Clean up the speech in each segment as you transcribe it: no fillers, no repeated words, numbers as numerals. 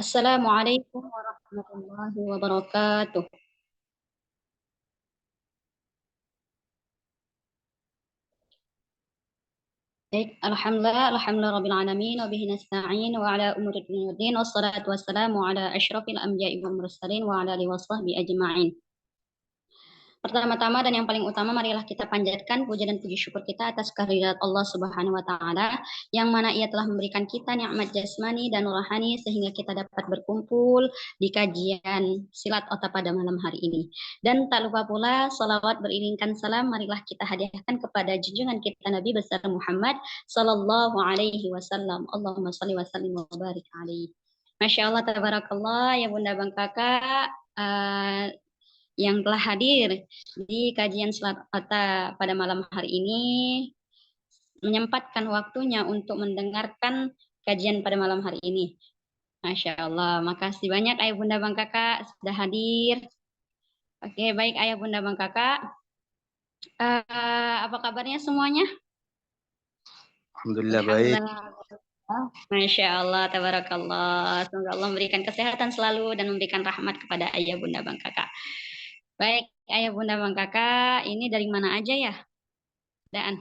Assalamualaikum warahmatullahi wabarakatuh. Baik, alhamdulillah rabbil alamin wa bihi nasta'in wa ala umuri dunya waddin wassalatu wassalamu ala asyrafil anbiya'i wal mursalin wa ala alihi wasahbihi ajma'in. Pertama-tama dan yang paling utama, marilah kita panjatkan puja dan puji syukur kita atas kehadirat Allah Subhanahu wa taala yang mana Ia telah memberikan kita nikmat jasmani dan rohani sehingga kita dapat berkumpul di kajian silat otak pada malam hari ini. Dan tak lupa pula salawat beriringkan salam marilah kita hadiahkan kepada junjungan kita Nabi besar Muhammad sallallahu alaihi wasallam. Allahumma shalli wa sallim wa barik alaihi. Masya Allah, tabarakallah, ya Bunda Bang Kakak, yang telah hadir di kajian Salat Otta pada malam hari ini, menyempatkan waktunya untuk mendengarkan kajian pada malam hari ini. Masya Allah, makasih banyak Ayah Bunda Bang Kakak sudah hadir. Oke, baik Ayah Bunda Bang Kakak. Apa kabarnya semuanya? Alhamdulillah baik. Masya Allah, tabarakallah. Semoga Allah memberikan kesehatan selalu dan memberikan rahmat kepada Ayah Bunda Bang Kakak. Baik, Ayah Bunda Bang Kakak, ini dari mana aja ya? Dan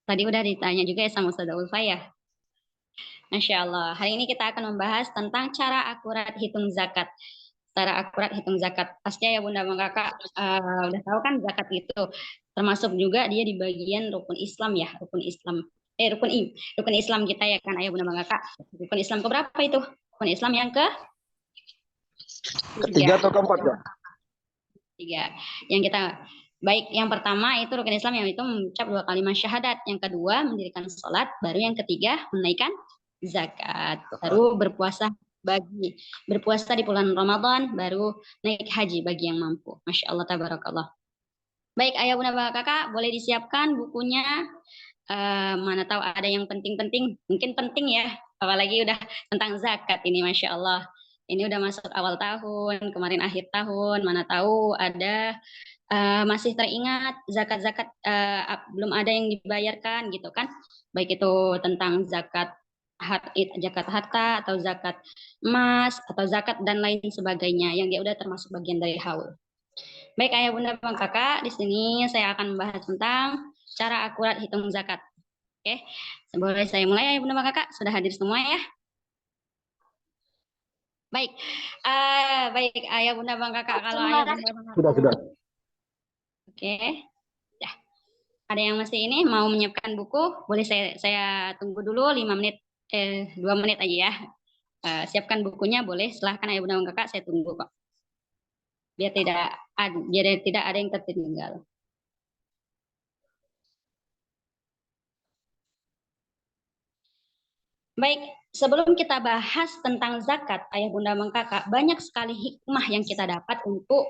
tadi udah ditanya juga ya sama Ustazah Ulfa ya. Masya Allah. Hari ini kita akan membahas tentang cara akurat hitung zakat. Cara akurat hitung zakat. Pasti ya Bunda Bang Kakak udah tahu kan zakat itu termasuk juga dia di bagian rukun Islam ya, rukun Islam. Rukun Islam kita ya kan Ayah Bunda Bang Kakak. Rukun Islam keberapa itu? Rukun Islam yang ketiga atau keempat ya? Tiga. Yang kita baik, yang pertama itu rukun Islam yang itu mengucap 2 kalimat syahadat, yang kedua mendirikan sholat, baru yang ketiga menunaikan zakat, baru berpuasa di bulan Ramadan, baru naik haji bagi yang mampu. Masya Allah, tabarakallah. Baik, Ayah Bunda Kakak, boleh disiapkan bukunya. Mana tahu ada yang penting-penting, mungkin penting ya, apalagi udah tentang zakat ini, Masya Allah. Ini udah masuk awal tahun, kemarin akhir tahun, mana tahu ada masih teringat zakat-zakat belum ada yang dibayarkan gitu kan, baik itu tentang zakat harta atau zakat emas atau zakat dan lain sebagainya yang dia udah termasuk bagian dari haul. Baik Ayah Bunda Bang Kakak, di sini saya akan membahas tentang cara akurat hitung zakat. Oke, boleh saya mulai Ayah Bunda Bang Kakak? Sudah hadir semua ya? Baik, baik Ayah Bunda Bang Kakak, kalau Ayah Bunda Bang Kakak Sudah. Oke, ya. Ada yang masih ini mau menyiapkan buku? Boleh saya tunggu dulu 5 menit, 2 menit aja ya. Siapkan bukunya, boleh. Silahkan Ayah Bunda Bang Kakak, saya tunggu kok. Biar tidak ada yang tertinggal. Baik, sebelum kita bahas tentang zakat, Ayah Bunda Bang Kakak, banyak sekali hikmah yang kita dapat untuk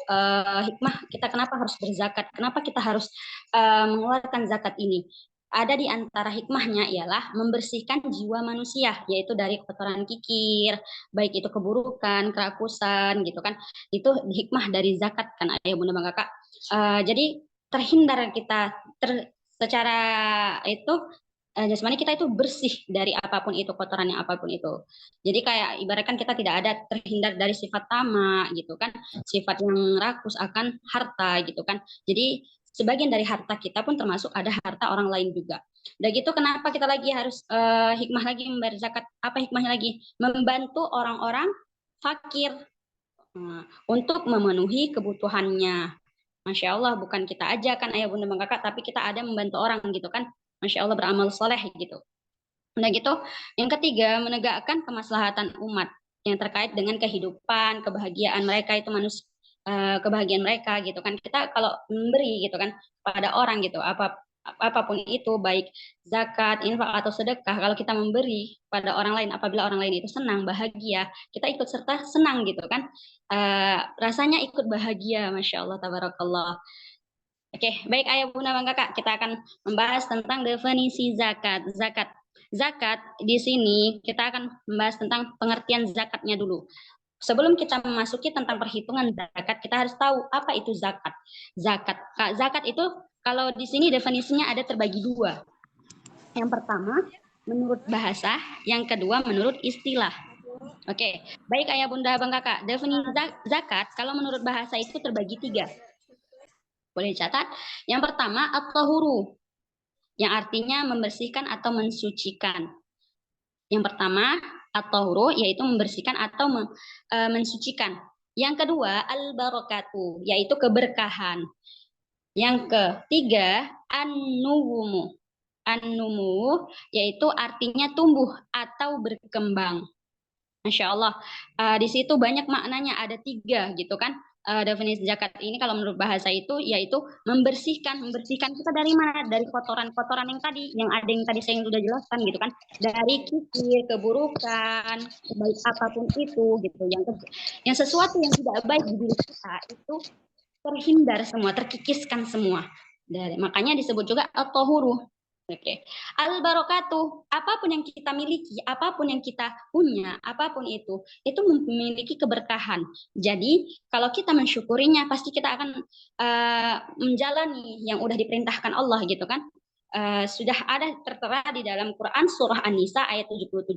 hikmah kita kenapa harus berzakat, kenapa kita harus mengeluarkan zakat ini. Ada di antara hikmahnya ialah membersihkan jiwa manusia, yaitu dari kotoran kikir, baik itu keburukan, kerakusan, gitu kan. Itu hikmah dari zakat kan, Ayah Bunda Bang Kakak. Jadi terhindar kita secara itu jasmani kita itu bersih dari apapun itu, kotorannya apapun itu. Jadi kayak ibaratkan kita tidak ada terhindar dari sifat tamak gitu kan, sifat yang rakus akan harta gitu kan. Jadi sebagian dari harta kita pun termasuk ada harta orang lain juga. Udah gitu kenapa kita lagi harus hikmah lagi membayar zakat? Apa hikmahnya lagi? Membantu orang-orang fakir untuk memenuhi kebutuhannya. Masya Allah, bukan kita aja kan Ayah Bunda Bang Kakak, tapi kita ada membantu orang gitu kan. Masya Allah, beramal soleh gitu. Nah gitu, yang ketiga menegakkan kemaslahatan umat yang terkait dengan kehidupan, kebahagiaan mereka itu kebahagiaan mereka gitu kan. Kita kalau memberi gitu kan pada orang gitu, apapun itu baik zakat, infak atau sedekah, kalau kita memberi pada orang lain apabila orang lain itu senang, bahagia, kita ikut serta senang gitu kan. Rasanya ikut bahagia, Masya Allah, tabarakallah. Oke, baik Ayah Bunda Bang Kakak, kita akan membahas tentang definisi zakat. Zakat di sini kita akan membahas tentang pengertian zakatnya dulu. Sebelum kita memasuki tentang perhitungan zakat, kita harus tahu apa itu zakat. Zakat itu kalau di sini definisinya ada terbagi dua. Yang pertama menurut bahasa, yang kedua menurut istilah. Oke, baik Ayah Bunda Bang Kakak. Definisi zakat kalau menurut bahasa itu terbagi tiga. Boleh dicatat. Yang pertama at-tahuru, yang artinya membersihkan atau mensucikan. Yang pertama at-tahuru yaitu membersihkan atau mensucikan. Yang kedua al-barakatu yaitu keberkahan. Yang ketiga an-nuwumu. An-numu yaitu artinya tumbuh atau berkembang. Masya Allah, di situ banyak maknanya, ada tiga gitu kan. Definisi zakat ini kalau menurut bahasa itu yaitu membersihkan, membersihkan kita dari mana? Dari kotoran-kotoran yang tadi, yang ada yang tadi saya sudah jelaskan gitu kan, dari kikir, keburukan, baik apapun itu gitu, yang sesuatu yang tidak baik di diri kita itu terhindar semua, terkikiskan semua. Makanya disebut juga at-tahuru. Oke. Al-barakatuh, apapun yang kita miliki, apapun yang kita punya, apapun itu memiliki keberkahan. Jadi, kalau kita mensyukurinya, pasti kita akan menjalani yang udah diperintahkan Allah gitu kan. Sudah ada tertera di dalam Quran surah An-Nisa ayat 77,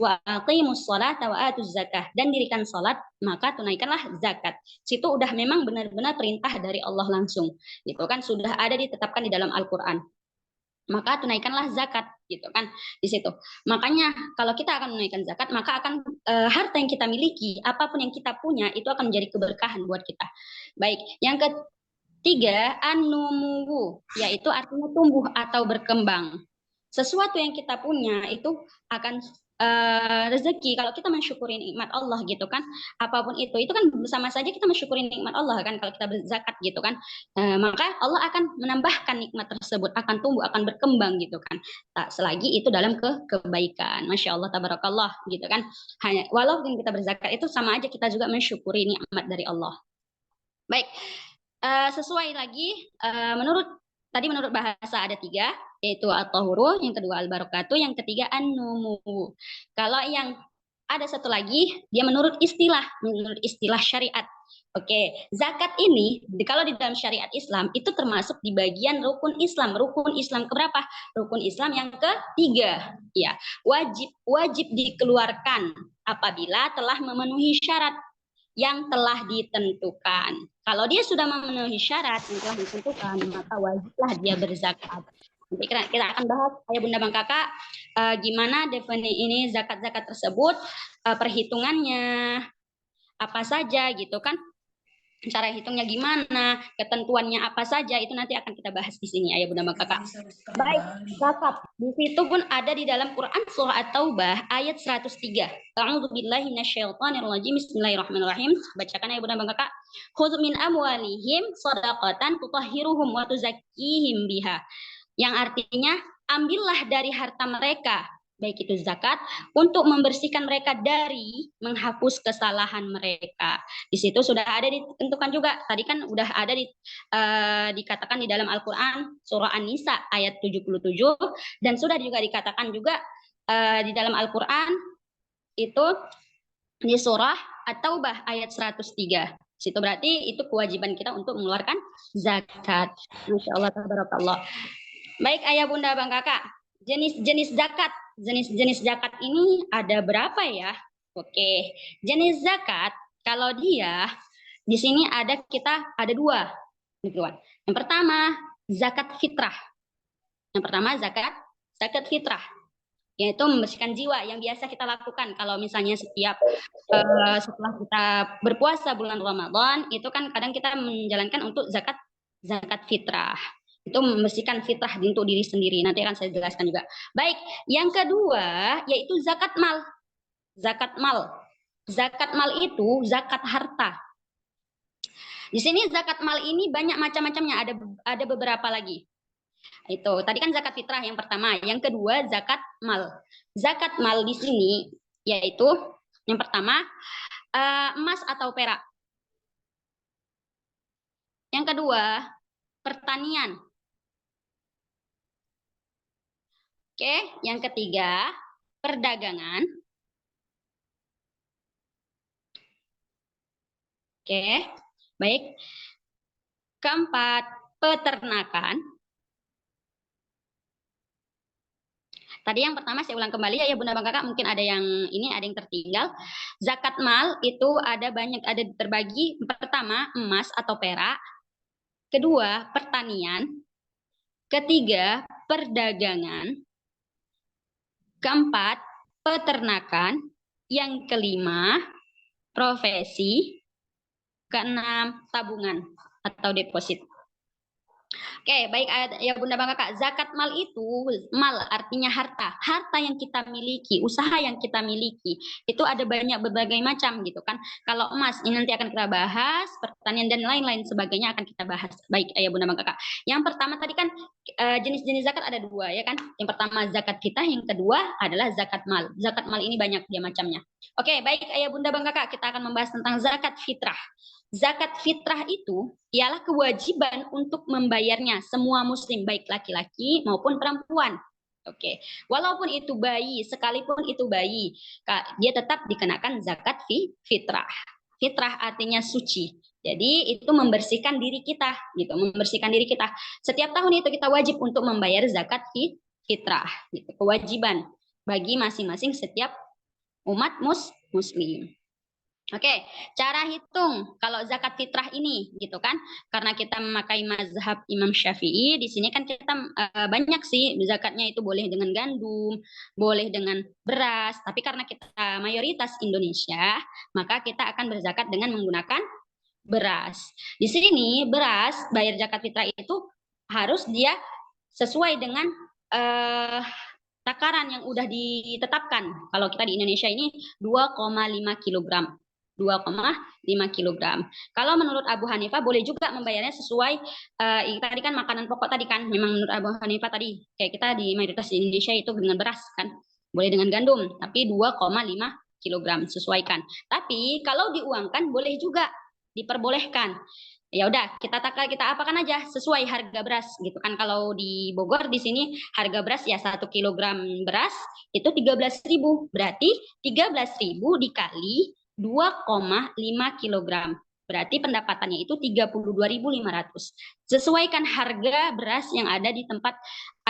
wa aqimus sholata wa atuz zakah, dan dirikan salat maka tunaikanlah zakat. Situ udah memang benar-benar perintah dari Allah langsung. Gitu kan sudah ada ditetapkan di dalam Al-Qur'an. Maka tunaikanlah zakat gitu kan di situ. Makanya kalau kita akan menunaikan zakat, maka akan harta yang kita miliki, apapun yang kita punya itu akan menjadi keberkahan buat kita. Baik, yang ketiga, an-numuwu, yaitu artinya tumbuh atau berkembang. Sesuatu yang kita punya itu akan rezeki kalau kita mensyukuri nikmat Allah gitu kan. Apapun itu kan sama saja kita mensyukuri nikmat Allah kan kalau kita berzakat gitu kan. Maka Allah akan menambahkan nikmat tersebut, akan tumbuh, akan berkembang gitu kan. Tak selagi itu dalam kebaikan. Masya Allah, tabarakallah gitu kan. Hanya walaupun kita berzakat itu sama aja kita juga mensyukuri nikmat dari Allah. Baik, sesuai lagi menurut bahasa ada tiga, yaitu at-tahuru, yang kedua al-barakatuh, yang ketiga an-numu. Kalau yang ada satu lagi dia menurut istilah syariat. Oke, zakat ini kalau di dalam syariat Islam itu termasuk di bagian rukun Islam. Rukun Islam keberapa? Rukun Islam yang ketiga. Ya, wajib dikeluarkan apabila telah memenuhi syarat yang telah ditentukan. Kalau dia sudah memenuhi syarat yang telah ditentukan, maka wajiblah dia berzakat. Nanti kita akan bahas, Ayah Bunda Bang Kakak, gimana definisi ini zakat-zakat tersebut, perhitungannya, apa saja gitu kan. Cara hitungnya gimana, ketentuannya apa saja, itu nanti akan kita bahas di sini, Ayah Bunda Bang Kakak. Baik, zakat. Di situ pun ada di dalam Quran surah At-Taubah ayat 103. A'udzubillahi minasyaitonirrajim. Bismillahirrahmanirrahim. Bacakan Ayah Bunda Bang Kakak. Khudz min amwalihim shadaqatan tutahhiruhum wa tuzakkihim biha. Yang artinya, ambillah dari harta mereka, baik itu zakat, untuk membersihkan mereka dari menghapus kesalahan mereka. Di situ sudah ada ditentukan juga. Tadi kan udah ada dikatakan di dalam Al-Qur'an surah An-Nisa ayat 77, dan sudah juga dikatakan juga di dalam Al-Qur'an itu di surah At-Taubah ayat 103. Situ berarti itu kewajiban kita untuk mengeluarkan zakat. Masya Allah, tabarakallah. Baik Ayah Bunda Bang Kakak, jenis-jenis zakat. Jenis-jenis zakat ini ada berapa ya? Oke, jenis zakat kalau dia di sini kita ada dua, gitu kan. Yang pertama zakat fitrah. Yang pertama zakat fitrah, yaitu membersihkan jiwa yang biasa kita lakukan kalau misalnya setiap setelah kita berpuasa bulan Ramadan itu kan kadang kita menjalankan untuk zakat fitrah, itu membersihkan fitrah untuk diri sendiri. Nanti akan saya jelaskan juga. Baik, yang kedua yaitu zakat mal. Zakat mal itu zakat harta. Di sini zakat mal ini banyak macam-macamnya, ada beberapa lagi. Itu tadi kan zakat fitrah yang pertama, yang kedua zakat mal. Zakat mal di sini yaitu yang pertama emas atau perak. Yang kedua pertanian. Oke, yang ketiga perdagangan. Oke, baik. Keempat peternakan. Tadi yang pertama saya ulang kembali ya Bunda Bang Kakak, mungkin ada yang tertinggal. Zakat mal itu ada terbagi. Pertama, emas atau perak. Kedua, pertanian. Ketiga, perdagangan. Keempat, peternakan. Yang kelima, profesi. Keenam, tabungan atau deposit. Oke, baik ya Bunda Bang Kakak. Zakat mal itu, mal artinya harta. Harta yang kita miliki, usaha yang kita miliki. Itu ada berbagai macam gitu kan. Kalau emas, ini nanti akan kita bahas, pertanian dan lain-lain sebagainya akan kita bahas. Baik ya Bunda Bang Kakak. Yang pertama tadi kan jenis-jenis zakat ada dua ya kan. Yang pertama zakat kita, yang kedua adalah zakat mal. Zakat mal ini banyak dia macamnya. Oke, baik ya Bunda Bang Kakak, kita akan membahas tentang zakat fitrah. Zakat fitrah itu ialah kewajiban untuk membayarnya semua muslim, baik laki-laki maupun perempuan. Oke, walaupun itu bayi, sekalipun itu bayi, dia tetap dikenakan zakat fitrah. Fitrah artinya suci. Jadi itu membersihkan diri kita, gitu, membersihkan diri kita. Setiap tahun itu kita wajib untuk membayar zakat fitrah, gitu, kewajiban bagi masing-masing setiap umat muslim. Oke, cara hitung kalau zakat fitrah ini gitu kan, karena kita memakai mazhab Imam Syafi'i, di sini kan kita banyak sih zakatnya itu boleh dengan gandum, boleh dengan beras, tapi karena kita mayoritas Indonesia, maka kita akan berzakat dengan menggunakan beras. Di sini beras bayar zakat fitrah itu harus dia sesuai dengan takaran yang udah ditetapkan. Kalau kita di Indonesia ini 2,5 kilogram. 2,5 kilogram. Kalau menurut Abu Hanifah boleh juga membayarnya sesuai tadi kan makanan pokok tadi kan, memang menurut Abu Hanifah tadi kayak kita di mayoritas di Indonesia itu dengan beras kan, boleh dengan gandum, tapi 2,5 kilogram sesuaikan. Tapi kalau diuangkan boleh juga, diperbolehkan. Ya udah kita apakan aja sesuai harga beras gitu kan. Kalau di Bogor di sini harga beras ya 1 kilogram beras itu 13.000, berarti 13.000 dikali 2,5 kilogram. Berarti pendapatannya itu 32.500. Sesuaikan harga beras yang ada di tempat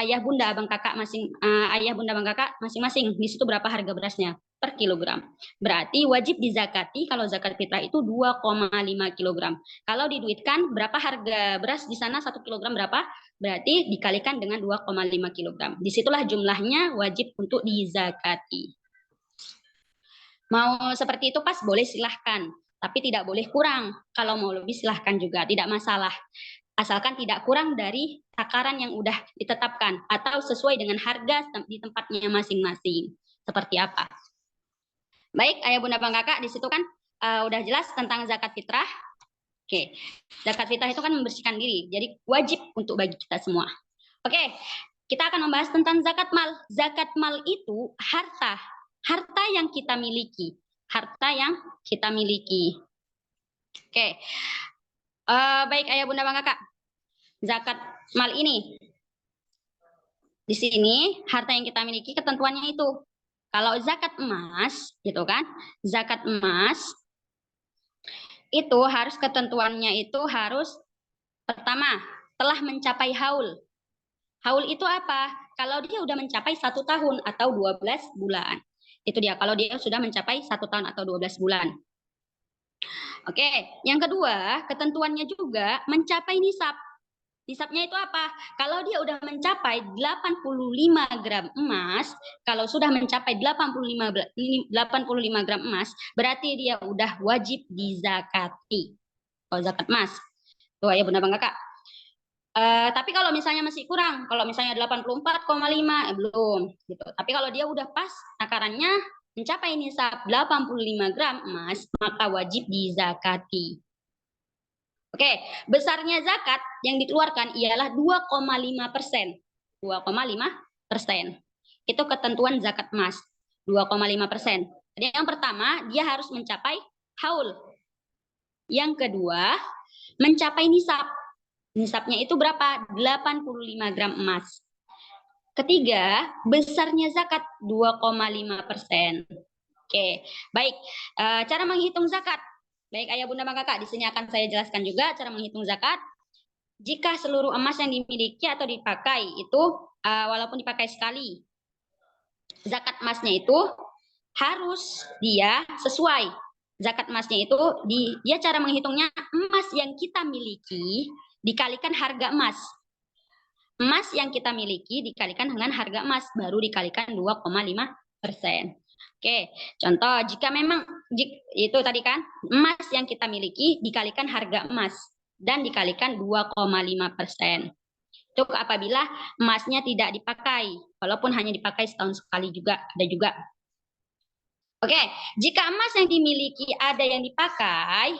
ayah bunda abang kakak masing-masing. Di situ berapa harga berasnya per kilogram. Berarti wajib dizakati kalau zakat fitrah itu 2,5 kilogram. Kalau diduitkan berapa harga beras di sana 1 kilogram berapa? Berarti dikalikan dengan 2,5 kilogram. Disitulah jumlahnya wajib untuk dizakati. Mau seperti itu pas boleh silahkan, tapi tidak boleh kurang. Kalau mau lebih silahkan juga, tidak masalah. Asalkan tidak kurang dari takaran yang udah ditetapkan atau sesuai dengan harga di tempatnya masing-masing. Seperti apa? Baik, ayah bunda bang kakak, di situ kan udah jelas tentang zakat fitrah. Oke, zakat fitrah itu kan membersihkan diri, jadi wajib untuk bagi kita semua. Oke, kita akan membahas tentang zakat mal. Zakat mal itu harta yang kita miliki, harta yang kita miliki. Oke, baik ayah bunda bang kakak, zakat mal ini di sini harta yang kita miliki ketentuannya itu. Kalau zakat emas, gitu kan? Zakat emas itu harus ketentuannya itu harus pertama telah mencapai haul. Haul itu apa? Kalau dia sudah mencapai 1 tahun atau 12 bulan. Itu dia, kalau dia sudah mencapai 1 tahun atau 12 bulan. Oke, yang kedua, ketentuannya juga mencapai nisab. Nisabnya itu apa? Kalau dia udah mencapai 85 gram emas, kalau sudah mencapai 85 gram emas, berarti dia udah wajib dizakati. Kalau zakat emas. Tuh ya bunda bang kakak. Tapi kalau misalnya masih kurang, kalau misalnya 84,5 belum gitu. Tapi kalau dia udah pas takarannya mencapai nisab 85 gram emas, maka wajib dizakati. Oke, besarnya zakat yang dikeluarkan ialah 2,5%. 2,5%. Itu ketentuan zakat emas. 2,5%. Jadi yang pertama, dia harus mencapai haul. Yang kedua, mencapai nisab. Nisabnya itu berapa? 85 gram emas. Ketiga, besarnya zakat 2,5%. Oke, baik. Cara menghitung zakat. Baik ayah bunda bang kakak, di sini akan saya jelaskan juga cara menghitung zakat. Jika seluruh emas yang dimiliki atau dipakai itu walaupun dipakai sekali, zakat emasnya itu harus dia sesuai. Zakat emasnya itu dia cara menghitungnya emas yang kita miliki dikalikan harga emas. Emas yang kita miliki dikalikan dengan harga emas baru dikalikan 2,5%. Oke, contoh jika memang itu tadi kan emas yang kita miliki dikalikan harga emas dan dikalikan 2,5%. Itu apabila emasnya tidak dipakai, walaupun hanya dipakai setahun sekali juga ada juga. Oke, jika emas yang dimiliki ada yang dipakai,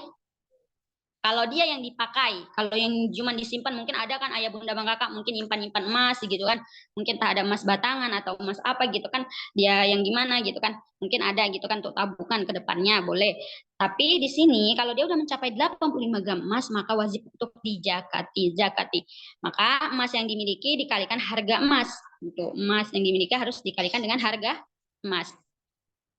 kalau dia yang dipakai, kalau yang cuma disimpan mungkin ada kan ayah bunda bang kakak mungkin nyimpan emas gitu kan, mungkin tak ada emas batangan atau emas apa gitu kan, dia yang gimana gitu kan, mungkin ada gitu kan untuk tabungan ke depannya boleh. Tapi di sini kalau dia udah mencapai 85 gram emas maka wajib untuk zakati. Maka emas yang dimiliki dikalikan harga emas. Gitu. Emas yang dimiliki harus dikalikan dengan harga emas.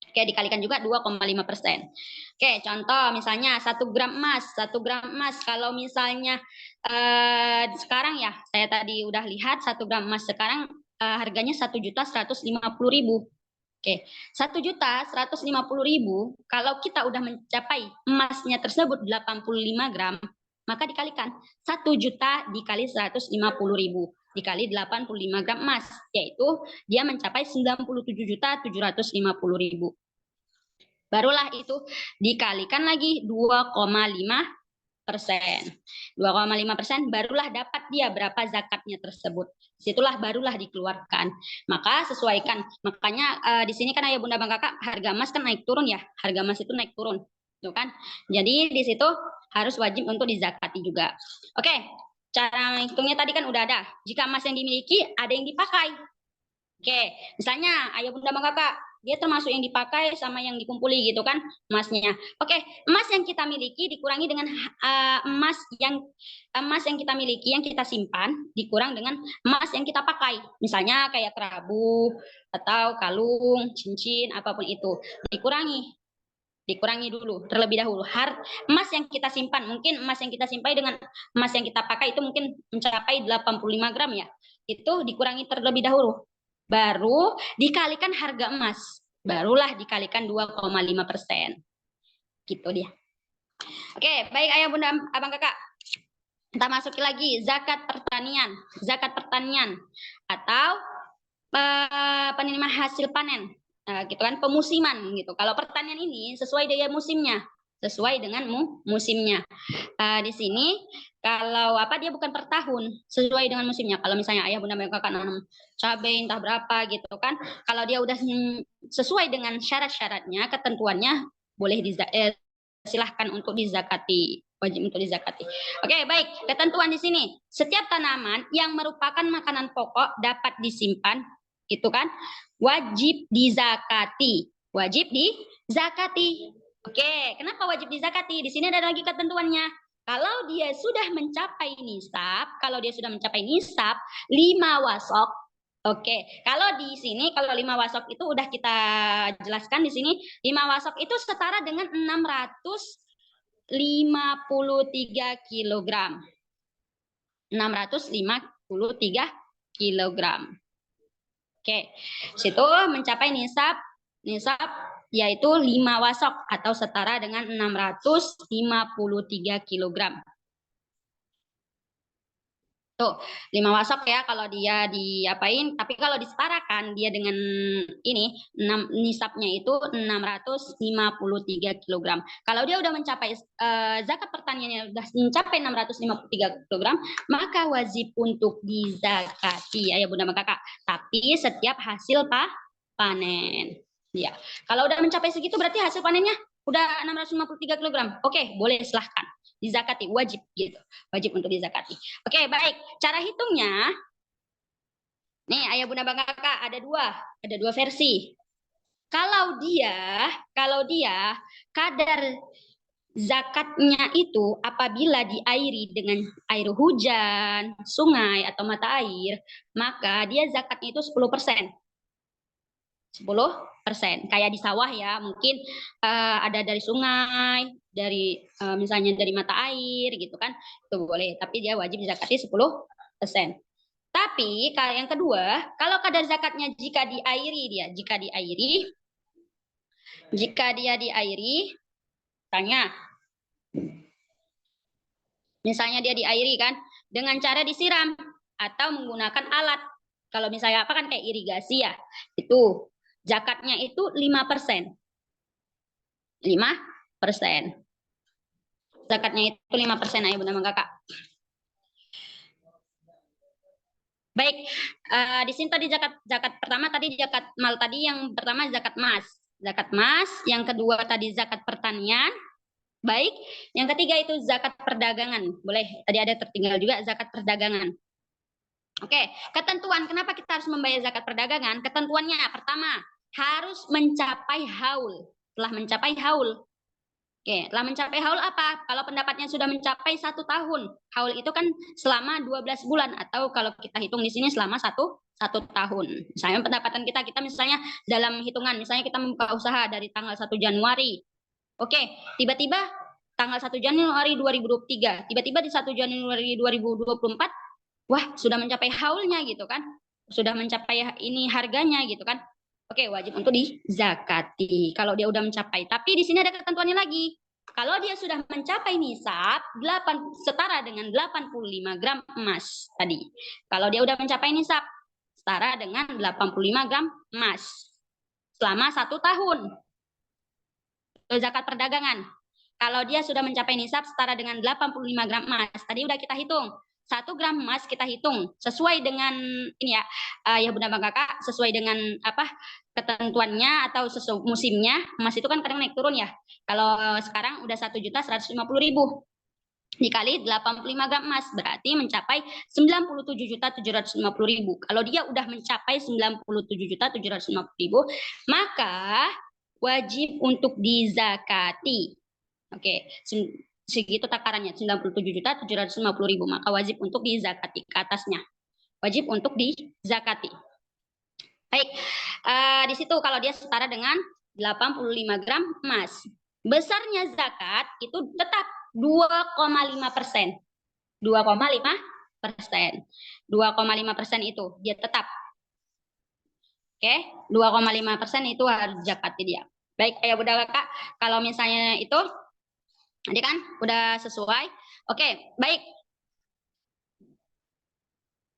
Oke, dikalikan juga 2,5%. Oke, contoh misalnya 1 gram emas. 1 gram emas kalau misalnya sekarang ya, saya tadi udah lihat 1 gram emas sekarang harganya 1.150.000. Oke, 1.150.000 kalau kita udah mencapai emasnya tersebut 85 gram, maka dikalikan 1 juta dikali 150.000 dikali 85 gram emas, yaitu dia mencapai 97.750.000. Barulah itu dikalikan lagi 2,5%. 2,5% barulah dapat dia berapa zakatnya tersebut. Situlah barulah dikeluarkan. Maka sesuaikan. Makanya di sini kan ayah bunda bang kakak harga emas kan naik turun ya. Harga emas itu naik turun. Tuh kan. Jadi di situ harus wajib untuk dizakati juga. Oke, cara hitungnya tadi kan udah ada. Jika emas yang dimiliki ada yang dipakai. Oke, misalnya ayah bunda bang kakak dia termasuk yang dipakai sama yang dikumpuli gitu kan emasnya. Oke, emas yang kita miliki dikurangi dengan emas yang kita miliki yang kita simpan dikurang dengan emas yang kita pakai. Misalnya kayak kerabu atau kalung, cincin, apapun itu dikurangi dulu terlebih dahulu. Emas yang kita simpan, mungkin emas yang kita simpan dengan emas yang kita pakai itu mungkin mencapai 85 gram ya. Itu dikurangi terlebih dahulu. Baru dikalikan harga emas. Barulah dikalikan 2,5%. Gitu dia. Oke, baik ayah bunda abang kakak. Kita masuki lagi zakat pertanian. Zakat pertanian atau penerima hasil panen. Gitu kan, pemusiman gitu. Kalau pertanian ini sesuai dengan musimnya, di sini kalau dia bukan per tahun, sesuai dengan musimnya. Kalau misalnya ayah bunda kakak nanam cabai entah berapa gitu kan, kalau dia udah sesuai dengan syarat-syaratnya, ketentuannya boleh silahkan untuk dizakati, wajib untuk dizakati. Oke, baik. Ketentuan di sini, setiap tanaman yang merupakan makanan pokok dapat disimpan, itu kan, wajib dizakati. Wajib dizakati. Oke, kenapa wajib dizakati? Di sini ada lagi ketentuannya. Kalau dia sudah mencapai nisab, 5 wasok. Oke, kalau di sini kalau 5 wasok itu udah kita jelaskan di sini, 5 wasok itu setara dengan 653 kilogram. 653 kilogram. Oke, situ mencapai nisab yaitu 5 wasok atau setara dengan 653 kilogram. Tuh, 5 wasok ya kalau dia diapain, tapi kalau disetarakan dia dengan ini nisabnya itu 653 kilogram. Kalau dia udah mencapai zakat pertaniannya sudah mencapai 653 kilogram, maka wajib untuk dizakati ya bunda kakak. Tapi setiap hasil panen. Ya. Kalau udah mencapai segitu berarti hasil panennya udah 653 kilogram. Oke, boleh silahkan dizakati, wajib gitu. Wajib untuk dizakati. Oke, baik. Cara hitungnya nih ayah bunda bang kakak ada dua versi. Kalau dia kadar zakatnya itu apabila diairi dengan air hujan, sungai atau mata air, maka dia zakatnya itu 10%. 10%. Kayak di sawah ya, mungkin ada dari sungai, dari misalnya dari mata air gitu kan, itu boleh. Tapi dia wajib dizakati 10%. Tapi yang kedua, kalau kadar zakatnya jika dia diairi, misalnya dia diairi kan dengan cara disiram atau menggunakan alat. Kalau misalnya apa kan kayak irigasi ya, itu zakatnya itu 5%. 5%. Zakatnya itu 5%, ayah bunda kakak. Baik, di sini tadi zakat pertama tadi zakat mal tadi, yang pertama zakat emas, yang kedua tadi zakat pertanian. Baik, yang ketiga itu zakat perdagangan. Boleh, tadi ada tertinggal juga zakat perdagangan. Oke, ketentuan kenapa kita harus membayar zakat perdagangan? Ketentuannya pertama, harus mencapai haul. Telah mencapai haul. Oke, telah mencapai haul apa? Kalau pendapatnya sudah mencapai 1 tahun. Haul itu kan selama 12 bulan, atau kalau kita hitung di sini selama satu tahun. Misalnya pendapatan kita misalnya dalam hitungan, misalnya kita membuka usaha dari tanggal 1 Januari. Oke, tiba-tiba tanggal 1 Januari 2023, tiba-tiba di 1 Januari 2024, wah sudah mencapai haulnya gitu kan. Sudah mencapai ini harganya gitu kan. Oke, wajib untuk dizakati kalau dia udah mencapai. Tapi di sini ada ketentuannya lagi. Kalau dia sudah mencapai nisab setara dengan 85 gram emas tadi. Kalau dia udah mencapai nisab setara dengan 85 gram emas selama 1 tahun. Zakat perdagangan. Kalau dia sudah mencapai nisab setara dengan 85 gram emas, tadi udah kita hitung. 1 gram emas kita hitung sesuai dengan ini ya, ya bunda bang kakak, sesuai dengan apa ketentuannya atau musimnya. Emas itu kan kadang naik turun ya. Kalau sekarang udah 1.150.000 dikali 85 gram emas berarti mencapai 97.750.000. Kalau dia udah mencapai 97.750.000, maka wajib untuk dizakati. Oke, segitu takarannya 97.750.000, maka wajib untuk dizakati ke atasnya. Wajib untuk dizakati. Baik, di situ kalau dia setara dengan 85 gram emas. Besarnya zakat itu tetap 2,5%. 2,5%. 2,5% itu dia tetap. Oke, 2,5% itu harus zakati dia. Baik, ya bunda kakak, kalau misalnya itu nanti kan udah sesuai. Oke, baik.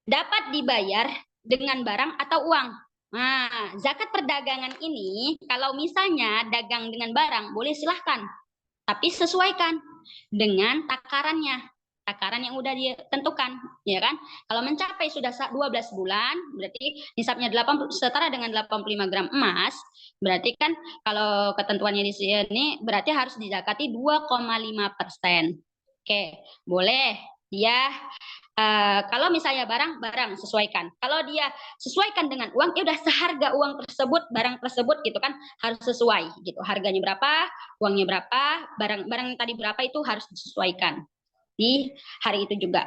Dapat dibayar dengan barang atau uang. Nah, zakat perdagangan ini kalau misalnya dagang dengan barang boleh silahkan. Tapi sesuaikan dengan takarannya. Takaran yang udah ditentukan, ya kan? Kalau mencapai sudah 12 bulan, berarti nisabnya setara dengan 85 gram emas, berarti kan kalau ketentuannya di sini berarti harus dizakati 2,5%. Oke, boleh dia kalau misalnya barang sesuaikan. Kalau dia sesuaikan dengan uang, ya udah seharga uang tersebut, barang tersebut gitu kan harus sesuai gitu. Harganya berapa, uangnya berapa, barang tadi berapa itu harus disesuaikan di hari itu juga.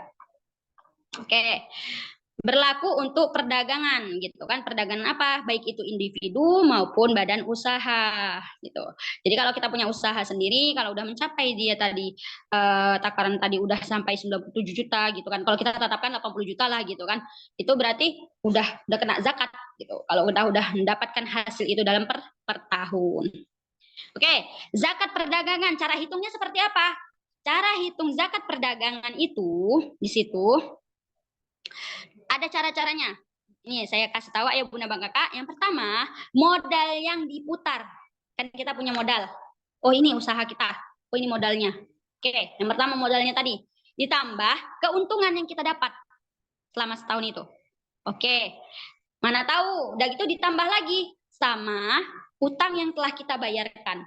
Oke. Berlaku untuk perdagangan gitu kan. Perdagangan apa? Baik itu individu maupun badan usaha gitu. Jadi kalau kita punya usaha sendiri, kalau udah mencapai dia tadi takaran tadi udah sampai 97 juta gitu kan. Kalau kita tetapkan 80 juta lah gitu kan. Itu berarti udah kena zakat gitu. Kalau udah mendapatkan hasil itu dalam per tahun. Oke, zakat perdagangan cara hitungnya seperti apa? Cara hitung zakat perdagangan itu di situ ada cara-caranya. Ini saya kasih tahu ya bunda bang kakak. Yang pertama, modal yang diputar. Kan kita punya modal. Oh ini usaha kita. Oh ini modalnya. Oke, yang pertama modalnya tadi. Ditambah keuntungan yang kita dapat selama setahun itu. Oke, mana tahu. Udah gitu ditambah lagi sama utang yang telah kita bayarkan.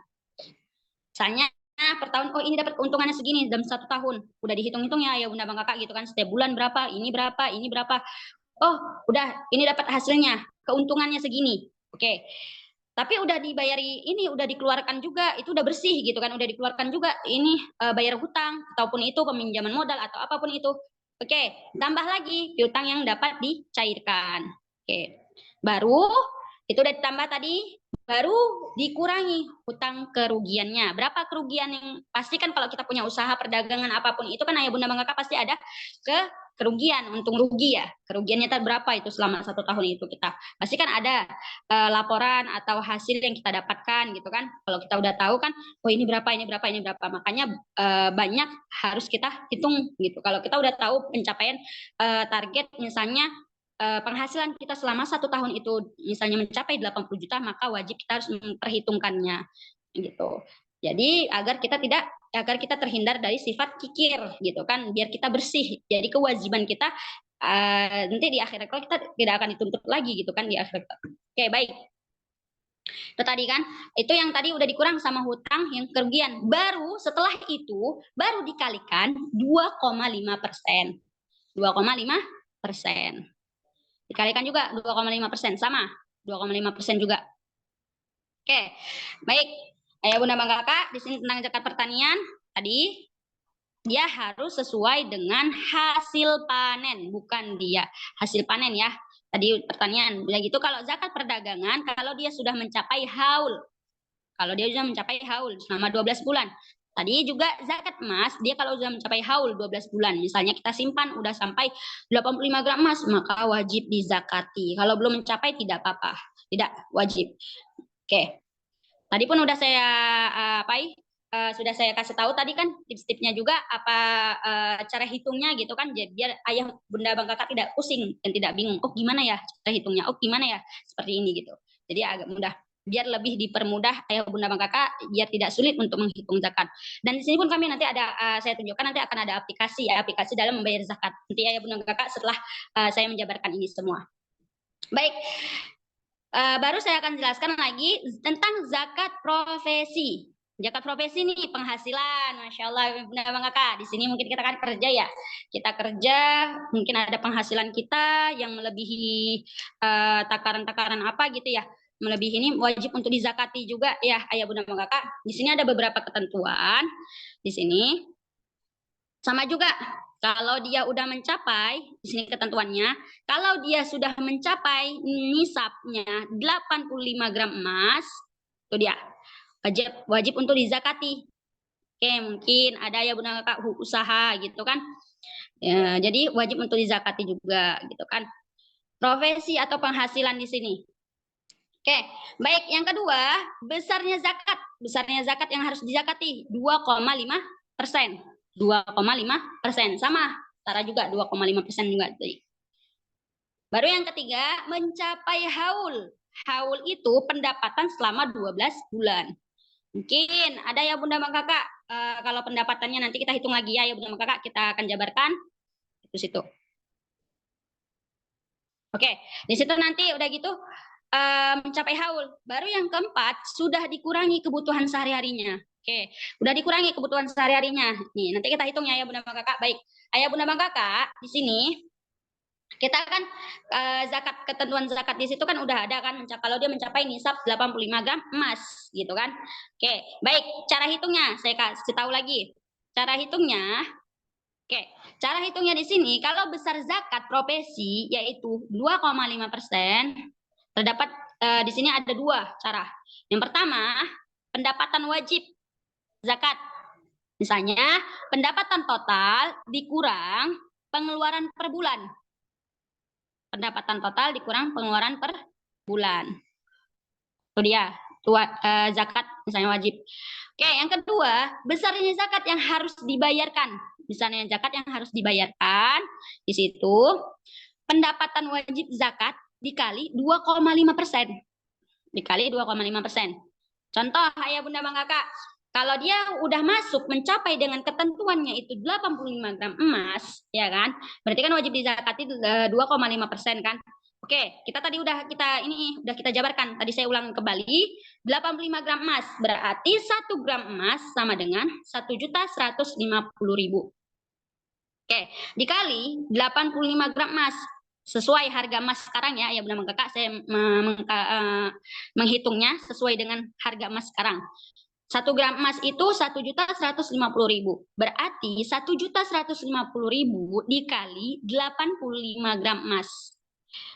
Misalnya per tahun, oh ini dapat keuntungannya segini dalam 1 tahun. Udah dihitung-hitung ya bunda bang kakak gitu kan. Setiap bulan berapa, ini berapa, ini berapa. Oh, udah ini dapat hasilnya, keuntungannya segini. Oke. Tapi udah dibayari ini, udah dikeluarkan juga, itu udah bersih gitu kan, udah dikeluarkan juga ini bayar hutang ataupun itu peminjaman modal atau apapun itu. Oke, tambah lagi piutang yang dapat dicairkan. Oke. Baru itu udah ditambah tadi baru dikurangi hutang kerugiannya. Berapa kerugian yang pasti kan kalau kita punya usaha perdagangan apapun itu kan ayah bunda bang kakak pasti ada kerugian, untung rugi ya. Kerugiannya berapa itu selama 1 tahun itu kita pasti kan ada laporan atau hasil yang kita dapatkan gitu kan. Kalau kita udah tahu kan, oh ini berapa, ini berapa, ini berapa. Makanya banyak harus kita hitung gitu. Kalau kita udah tahu pencapaian target misalnya penghasilan kita selama 1 tahun itu misalnya mencapai 80 juta, maka wajib kita harus memperhitungkannya gitu. Jadi agar kita terhindar dari sifat kikir gitu kan, biar kita bersih. Jadi kewajiban kita nanti di akhirat kalau kita tidak akan dituntut lagi gitu kan di akhirat. Oke, baik. Itu tadi kan, itu yang tadi udah dikurang sama hutang yang kerugian. Baru setelah itu baru dikalikan 2,5%. 2,5%. Dikalikan juga 2,5%, sama 2,5% juga. Oke, baik. Ayah bunda bang kakak, di sini tentang zakat pertanian tadi dia harus sesuai dengan hasil panen, bukan dia hasil panen ya. Tadi pertanian. Bila gitu kalau zakat perdagangan, kalau dia sudah mencapai haul, selama 12 bulan. Tadi juga zakat emas, dia kalau sudah mencapai haul 12 bulan, misalnya kita simpan udah sampai 85 gram emas, maka wajib dizakati. Kalau belum mencapai tidak apa-apa, tidak wajib. Oke. Tadi pun udah saya sudah saya kasih tahu tadi kan tips-tipsnya juga apa cara hitungnya gitu kan, jadi biar ayah bunda bang kakak tidak pusing dan tidak bingung. Oh gimana ya cara hitungnya? Oh gimana ya seperti ini gitu. Jadi agak mudah. Biar lebih dipermudah ayah bunda bang kakak, biar tidak sulit untuk menghitung zakat. Dan di sini pun kami nanti ada saya tunjukkan nanti akan ada aplikasi dalam membayar zakat. Nanti ayah bunda bang kakak setelah saya menjabarkan ini semua. Baik, baru saya akan jelaskan lagi tentang zakat profesi. Zakat profesi ini penghasilan, masya Allah, bunda bang kakak. Di sini mungkin kita kan kerja ya, kita kerja, mungkin ada penghasilan kita yang melebihi takaran-takaran apa gitu ya. Melebihi ini wajib untuk dizakati juga ya ayah bunda bang kakak. Di sini ada beberapa ketentuan. Di sini sama juga kalau dia udah mencapai, di sini ketentuannya, kalau dia sudah mencapai nisabnya 85 gram emas, itu dia wajib untuk dizakati. Oke, mungkin ada ya bunda kakak usaha gitu kan. Ya, jadi wajib untuk dizakati juga gitu kan. Profesi atau penghasilan di sini. Oke, baik. Yang kedua, besarnya zakat yang harus dizakati 2,5%. 2,5%, sama setara juga 2,5% juga tadi. Baru yang ketiga, mencapai haul. Haul itu pendapatan selama 12 bulan. Mungkin ada ya bunda bang kakak, kalau pendapatannya nanti kita hitung lagi ya bunda bang kakak, kita akan jabarkan itu situ. Oke, di situ nanti udah gitu mencapai haul. Baru yang keempat, sudah dikurangi kebutuhan sehari-harinya. Oke, udah dikurangi kebutuhan sehari-harinya. Nih, nanti kita hitung ya bunda bang kakak. Baik, ayah bunda bang kakak, di sini kita kan ketentuan zakat di situ kan udah ada kan, kalau dia mencapai nisab 85 gram emas gitu kan. Oke, baik, cara hitungnya saya kasih tahu lagi. Cara hitungnya, oke, cara hitungnya di sini kalau besar zakat profesi yaitu 2,5%. Terdapat di sini ada dua cara. Yang pertama, pendapatan wajib zakat. Misalnya, pendapatan total dikurang pengeluaran per bulan. Pendapatan total dikurang pengeluaran per bulan. Itu dia, zakat misalnya wajib. Oke, yang kedua, besarnya zakat yang harus dibayarkan. Misalnya zakat yang harus dibayarkan, di situ pendapatan wajib zakat dikali 2,5%. Dikali 2,5%. Contoh, ayah bunda bang kakak, kalau dia udah masuk mencapai dengan ketentuannya itu 85 gram emas, ya kan? Berarti kan wajib dizakati 2,5% kan? Oke, kita tadi udah kita jabarkan. Tadi saya ulang kembali, 85 gram emas berarti 1 gram emas sama dengan 1.150.000. Oke, dikali 85 gram emas sesuai harga emas sekarang ya bunda kakak, saya menghitungnya sesuai dengan harga emas sekarang. 1 gram emas itu 1.150.000. Berarti 1.150.000 dikali 85 gram emas.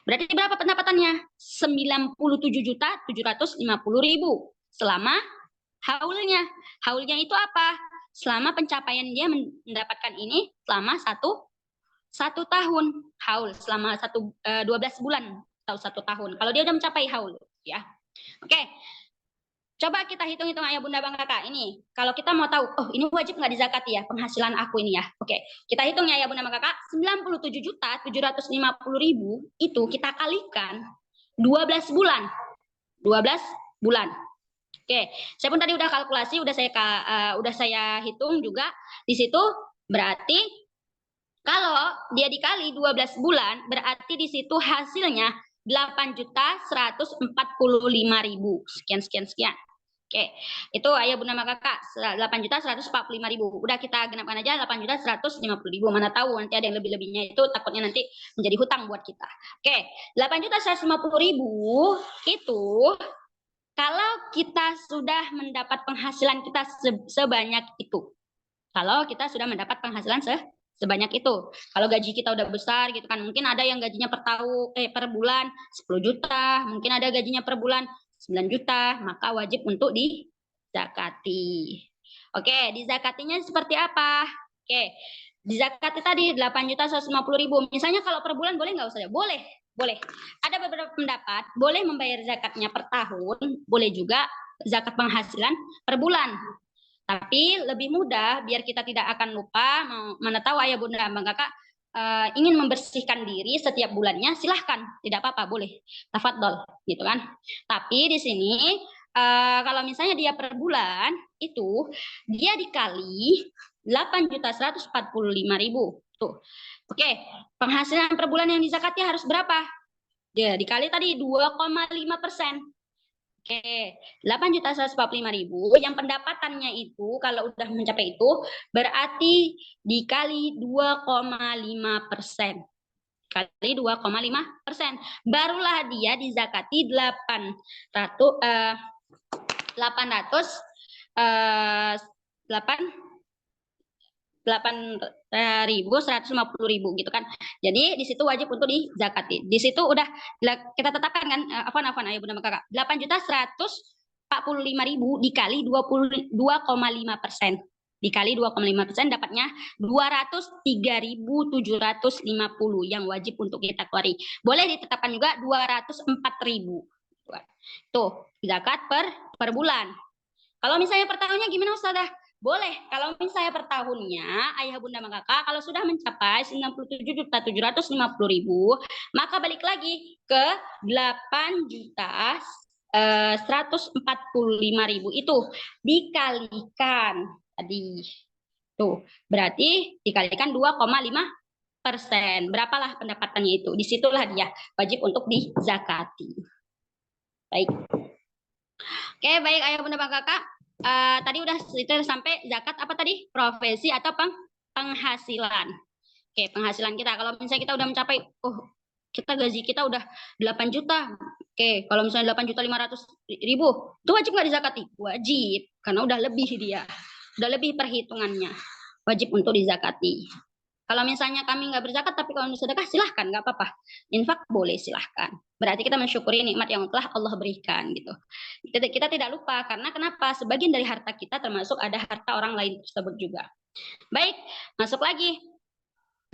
Berarti berapa pendapatannya? 97.750.000 selama haulnya. Haulnya itu apa? Selama pencapaian dia mendapatkan ini selama satu tahun. Haul selama 12 bulan atau 1 tahun. Kalau dia udah mencapai haul, ya. Oke. Coba kita hitung-hitung ayah bunda bang kakak ini. Kalau kita mau tahu, oh ini wajib nggak dizakati ya penghasilan aku ini ya. Oke, kita hitung ya ayah bunda bang kakak. 97.750.000 itu kita kalikan 12 bulan. 12 bulan. Oke, saya pun tadi udah kalkulasi, udah saya hitung juga. Di situ berarti kalau dia dikali 12 bulan, berarti di situ hasilnya 8.145.000. Sekian. Oke, itu ayah bunda mak kakak 8.145.000. Udah kita genapkan aja 8.150.000. Mana tahu nanti ada yang lebih-lebihnya, itu takutnya nanti menjadi hutang buat kita. Oke, 8.150.000 itu kalau kita sudah mendapat penghasilan kita sebanyak itu. Kalau kita sudah mendapat penghasilan sebanyak itu. Kalau gaji kita udah besar gitu kan, mungkin ada yang gajinya per bulan 10 juta, mungkin ada gajinya per bulan 9 juta, maka wajib untuk dizakati. Oke, dizakatinya seperti apa? Oke, dizakati tadi 8.150.000. Misalnya kalau per bulan boleh nggak usah? Boleh. Ada beberapa pendapat, boleh membayar zakatnya per tahun, boleh juga zakat penghasilan per bulan. Tapi lebih mudah biar kita tidak akan lupa, mana tahu ayah bunda abang kakak ingin membersihkan diri setiap bulannya, silahkan, tidak apa-apa, boleh tafadhol gitu kan. Tapi di sini kalau misalnya dia per bulan itu dia dikali 8.145.000 tuh. Oke, penghasilan per bulan yang dizakati harus berapa? Dia dikali tadi 2,5%. Oke, 8.145.000 yang pendapatannya itu kalau udah mencapai itu berarti dikali 2,5%. Kali 2,5%. Barulah dia dizakati 8.150.000 gitu kan. Jadi di situ wajib untuk dizakati. Di situ udah kita tetapkan kan, afan ayo bunda kakak. 8.145.000 dikali 2,5%. Dikali 2,5% dapatnya 203.750 yang wajib untuk kita keluari. Boleh ditetapkan juga 204.000. Tuh, zakat per bulan. Kalau misalnya per tahunnya gimana Ustazah? Boleh, kalau misalnya per tahunnya, ayah bunda mak kakak, kalau sudah mencapai 97.750.000, maka balik lagi ke 8.145.000 itu dikalikan tadi. Tuh, berarti dikalikan 2,5%. Berapalah pendapatannya itu? Disitulah dia wajib untuk dizakati. Baik. Oke, baik ayah bunda mak kakak. Tadi udah itu sampai zakat apa tadi? Profesi atau penghasilan. Oke, penghasilan kita. Kalau misalnya kita udah mencapai, kita gaji kita udah 8 juta. Oke, kalau misalnya 8.500.000, itu wajib nggak dizakati? Wajib, karena udah lebih dia. Udah lebih perhitungannya. Wajib untuk dizakati. Kalau misalnya kami nggak berzakat, tapi kalau sedekah silahkan, nggak apa-apa. Infak boleh silahkan. Berarti kita mensyukuri nikmat yang telah Allah berikan gitu. Kita tidak lupa karena kenapa? Sebagian dari harta kita termasuk ada harta orang lain tersebut juga. Baik, masuk lagi.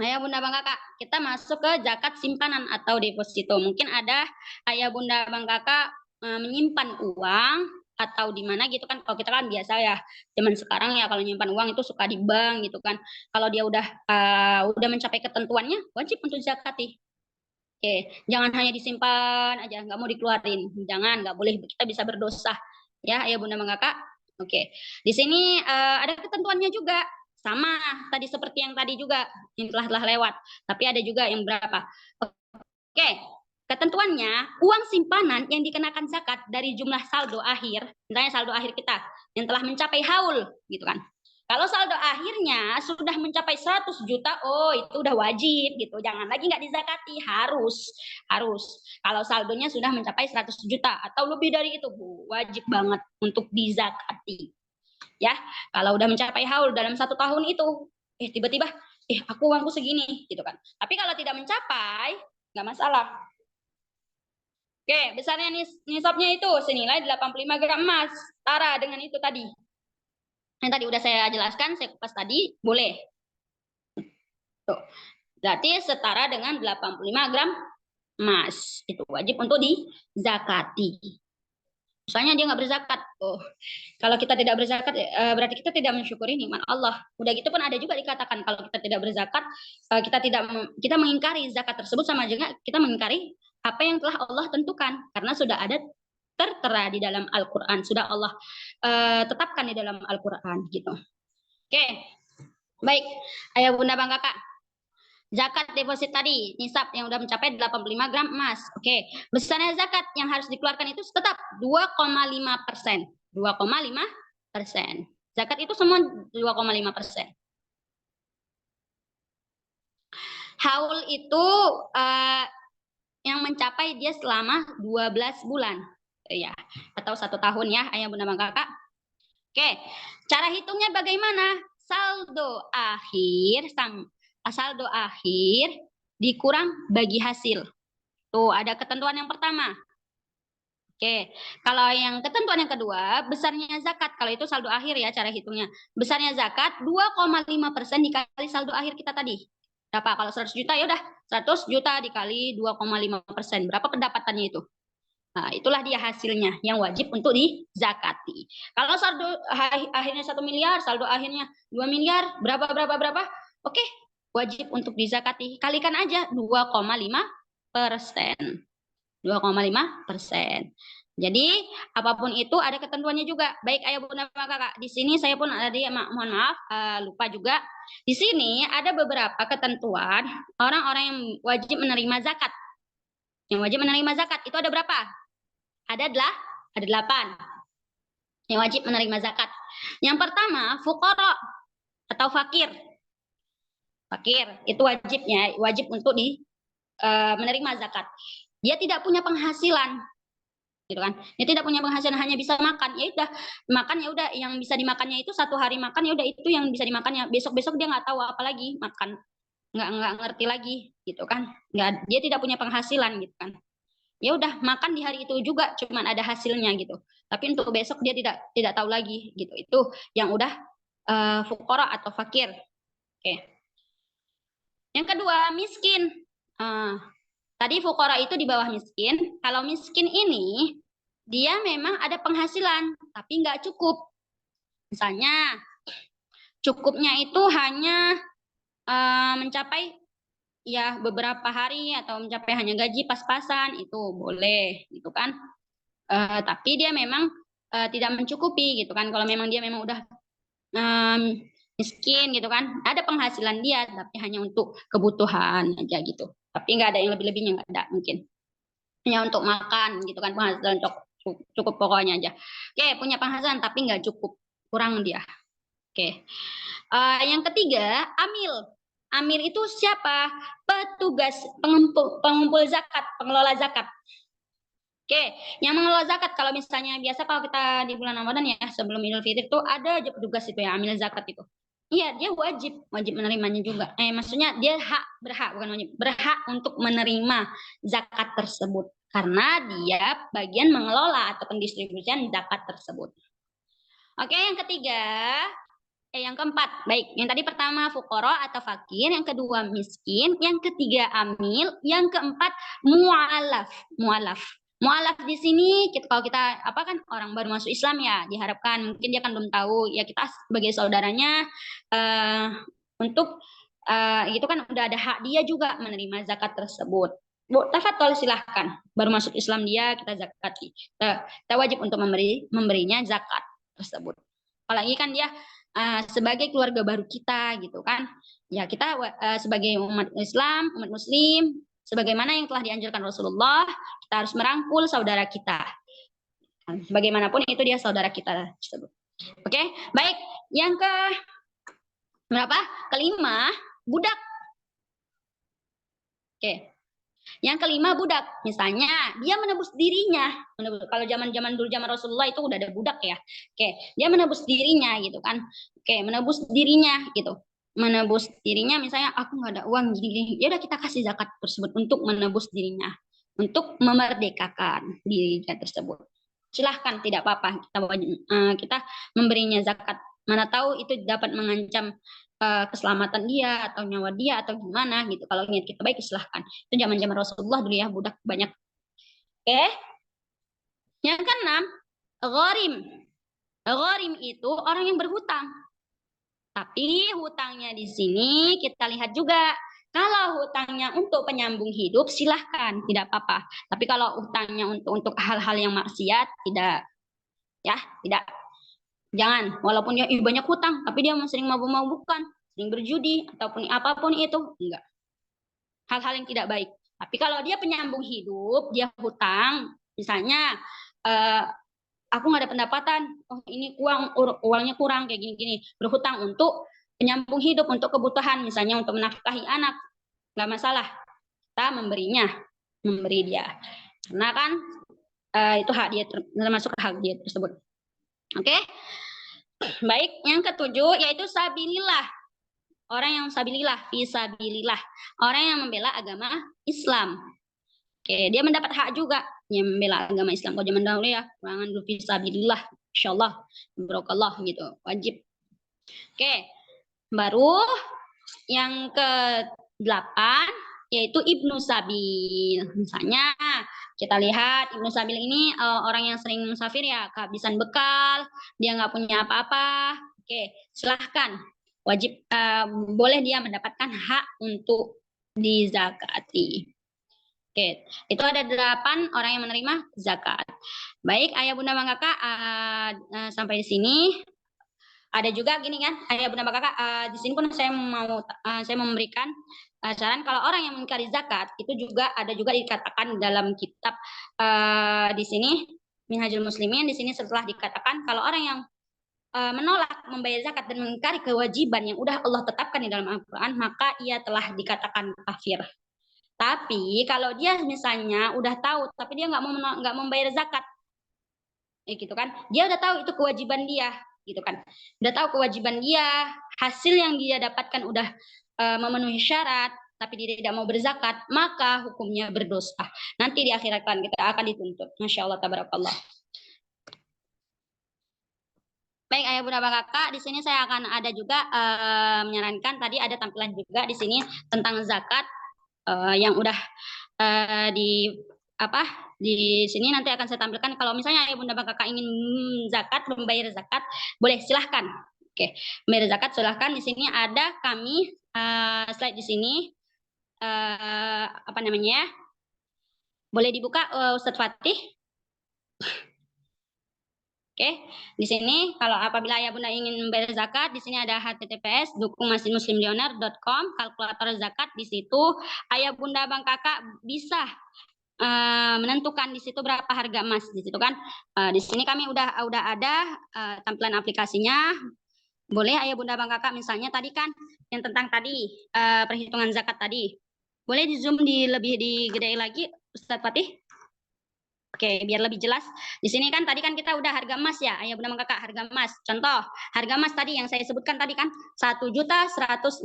Ayah bunda bang kakak, kita masuk ke zakat simpanan atau deposito. Mungkin ada ayah bunda bang kakak menyimpan uang atau di mana gitu kan. Kalau kita kan biasa ya zaman sekarang ya kalau menyimpan uang itu suka di bank gitu kan. Kalau dia udah mencapai ketentuannya wajib untuk zakati. Oke, jangan hanya disimpan aja, nggak mau dikeluarin. Jangan, nggak boleh, kita bisa berdosa. Ya, ayah bunda bang kakak. Oke, di sini ada ketentuannya juga. Sama tadi seperti yang tadi juga yang telah lewat. Tapi ada juga yang berapa. Oke, ketentuannya uang simpanan yang dikenakan zakat dari jumlah saldo akhir, misalnya saldo akhir kita yang telah mencapai haul gitu kan. Kalau saldo akhirnya sudah mencapai 100 juta, oh itu udah wajib gitu. Jangan lagi nggak dizakati, harus. Kalau saldonya sudah mencapai 100 juta atau lebih dari itu, Bu, wajib banget untuk dizakati. Ya, kalau udah mencapai haul dalam 1 tahun itu, tiba-tiba, aku uangku segini gitu kan. Tapi kalau tidak mencapai, nggak masalah. Oke, besarnya nisabnya itu senilai 85 gram emas. Setara dengan itu tadi. Yang tadi udah saya jelaskan, saya kupas tadi, boleh. Tuh. Berarti setara dengan 85 gram emas. Itu wajib untuk dizakati. Misalnya dia nggak berzakat, kalau kita tidak berzakat berarti kita tidak mensyukuri nikmat Allah. Udah gitu pun ada juga dikatakan kalau kita tidak berzakat, kita mengingkari zakat tersebut sama juga kita mengingkari apa yang telah Allah tentukan karena sudah ada tertera di dalam Al-Qur'an, sudah Allah tetapkan di dalam Al-Qur'an gitu. Oke. Baik, Ayah Bunda Bang Kakak. Zakat deposit tadi, nisab yang udah mencapai 85 gram emas. Oke, besarnya zakat yang harus dikeluarkan itu tetap 2,5%. 2,5%. Zakat itu semua 2,5%. Haul itu yang mencapai dia selama 12 bulan. Ya, atau 1 tahun ya, Ayah Bunda Bang Kakak. Oke, cara hitungnya bagaimana? Saldo akhir dikurang bagi hasil. Tuh, ada ketentuan yang pertama. Oke, kalau yang ketentuan yang kedua, besarnya zakat. Kalau itu saldo akhir ya cara hitungnya. Besarnya zakat 2,5% dikali saldo akhir kita tadi. Berapa? Kalau 100 juta ya udah 100 juta dikali 2,5%. Berapa pendapatannya itu? Nah, itulah dia hasilnya yang wajib untuk dizakati. Kalau saldo akhirnya 1 miliar, saldo akhirnya 2 miliar, berapa? Oke, wajib untuk dizakati. Kalikan aja 2,5%. 2,5%. Jadi apapun itu ada ketentuannya juga. Baik Ayah Bunda Kakak, di sini saya pun mohon maaf lupa juga. Di sini ada beberapa ketentuan orang-orang yang wajib menerima zakat. Yang wajib menerima zakat itu ada berapa? Ada 8 yang wajib menerima zakat. Yang pertama fuqara atau fakir. Fakir itu wajib untuk menerima zakat. Dia tidak punya penghasilan, gitu kan? Dia tidak punya penghasilan, hanya bisa makan. Ya udah, makan ya udah, yang bisa dimakannya itu 1 hari makan ya udah itu yang bisa dimakannya. Besok dia nggak tahu apa lagi makan, nggak ngerti lagi, gitu kan? Dia tidak punya penghasilan, gitu kan? Ya udah makan di hari itu juga, cuman ada hasilnya gitu. Tapi untuk besok dia tidak tahu lagi, gitu. Itu yang udah fuqara atau fakir. Oke. Yang kedua miskin. Tadi fuqara itu di bawah miskin. Kalau miskin ini dia memang ada penghasilan tapi nggak cukup. Misalnya cukupnya itu hanya mencapai ya beberapa hari atau mencapai hanya gaji pas-pasan, itu boleh gitu kan. Tapi dia memang tidak mencukupi gitu kan. Kalau memang dia memang udah miskin gitu kan, ada penghasilan dia tapi hanya untuk kebutuhan aja gitu. Tapi nggak ada yang lebih-lebihnya, nggak ada mungkin. Hanya untuk makan gitu kan, penghasilan cukup pokoknya aja. Oke, punya penghasilan tapi nggak cukup, kurang dia. Oke. Yang ketiga, amil. Amil itu siapa? Petugas pengumpul zakat, pengelola zakat. Oke, yang mengelola zakat kalau misalnya biasa kalau kita di bulan Ramadan ya sebelum Idul Fitri itu ada aja petugas itu ya amil zakat itu. Iya, dia wajib menerimanya juga. Maksudnya dia berhak untuk menerima zakat tersebut karena dia bagian mengelola atau pendistribusian zakat tersebut. Oke, yang ketiga, yang keempat, baik. Yang tadi pertama fuqara atau fakir, yang kedua miskin, yang ketiga amil, yang keempat mu'alaf. Mu'alaf di sini kalau kita apa kan orang baru masuk Islam ya, diharapkan mungkin dia kan belum tahu ya kita sebagai saudaranya untuk itu kan udah ada hak dia juga menerima zakat tersebut. Bu, tafadhol silahkan. Baru masuk Islam dia kita zakati. Kita wajib untuk memberinya zakat tersebut. Apalagi kan dia sebagai keluarga baru kita gitu kan. Ya kita sebagai umat Islam, umat muslim, sebagaimana yang telah dianjurkan Rasulullah, kita harus merangkul saudara kita. Bagaimanapun itu dia saudara kita tersebut. Oke, baik. Yang berapa? Kelima, budak. Oke. Yang kelima budak. Misalnya dia menebus dirinya. Kalau zaman dulu zaman Rasulullah itu udah ada budak ya. Oke, dia menebus dirinya gitu kan. Oke, menebus dirinya gitu. menebus dirinya, misalnya aku nggak ada uang gini-gini, ya udah kita kasih zakat tersebut untuk menebus dirinya, untuk memerdekakan dirinya tersebut. Silahkan, tidak apa-apa kita memberinya zakat. Mana tahu itu dapat mengancam keselamatan dia atau nyawa dia atau gimana gitu. Kalau niat kita baik, silahkan. Itu zaman-zaman Rasulullah dulu ya, budak banyak. Oke, yang keenam, gharim. Gharim itu orang yang berhutang. Tapi hutangnya di sini kita lihat juga. Kalau hutangnya untuk penyambung hidup, silahkan, tidak apa-apa. Tapi kalau hutangnya untuk hal-hal yang maksiat, tidak, ya, tidak. Jangan. Walaupun dia banyak hutang, tapi dia sering mabuk-mabukan, sering berjudi, ataupun apapun itu, enggak. Hal-hal yang tidak baik. Tapi kalau dia penyambung hidup, dia hutang, misalnya eh, aku nggak ada pendapatan, oh ini uangnya kurang kayak gini-gini, berhutang untuk penyambung hidup, untuk kebutuhan, misalnya untuk menafkahi anak, nggak masalah, kita memberi dia, karena kan itu hak dia, termasuk hak dia tersebut. Oke, baik. Yang ketujuh yaitu sabilillah, orang yang sabilillah, fisabilillah, orang yang membela agama Islam. Oke, dia mendapat hak juga yang membela agama Islam. Kalau zaman dahulu ya, kurangan dulu fisabilillah, insyaallah, barokallah gitu, wajib. Oke, baru yang ke-8 yaitu Ibnu Sabil. Misalnya kita lihat Ibnu Sabil ini orang yang sering musafir ya, kehabisan bekal, dia nggak punya apa-apa. Oke, silahkan, wajib boleh dia mendapatkan hak untuk dizakati. Oke, itu ada 8 orang yang menerima zakat. Baik, ayah bunda bang kakak, sampai di sini. Ada juga gini kan, ayah bunda bang kakak, di sini pun saya memberikan saran kalau orang yang mengingkari zakat itu juga ada juga dikatakan dalam kitab di sini Minhajul Muslimin, di sini setelah dikatakan kalau orang yang menolak membayar zakat dan mengingkari kewajiban yang udah Allah tetapkan di dalam Al-Quran, maka ia telah dikatakan kafir. Tapi kalau dia misalnya udah tahu, tapi dia nggak membayar zakat, gitu kan? Dia udah tahu itu kewajiban dia, gitu kan? Udah tahu kewajiban dia, hasil yang dia dapatkan udah memenuhi syarat, tapi dia tidak mau berzakat, maka hukumnya berdosa. Nanti di akhirat kan kita akan dituntut. Masya Allah, tabarakallah. Baik, ayah bunda bang kakak, di sini saya akan ada juga menyarankan, tadi ada tampilan juga di sini tentang zakat yang udah di apa di sini nanti akan saya tampilkan. Kalau misalnya ayah bunda bang kakak ingin zakat, membayar zakat, boleh, silahkan. Oke, membayar zakat silahkan. Di sini ada kami slide di sini apa namanya ya? Boleh dibuka Ustadz Fatih. Oke, di sini kalau apabila ayah bunda ingin membayar zakat, di sini ada https dukungmasjidmuslimlioner.com, kalkulator zakat. Di situ ayah bunda bang kakak bisa menentukan di situ berapa harga emas di situ kan. Di sini kami udah ada tampilan aplikasinya. Boleh ayah bunda bang kakak, misalnya tadi kan yang tentang tadi perhitungan zakat tadi. Boleh di zoom lebih digede lagi Ustadz Fatih? Oke, biar lebih jelas. Di sini kan tadi kan kita udah harga emas ya, ayah bunda bang kakak, harga emas. Contoh, harga emas tadi yang saya sebutkan tadi kan 1.150.000.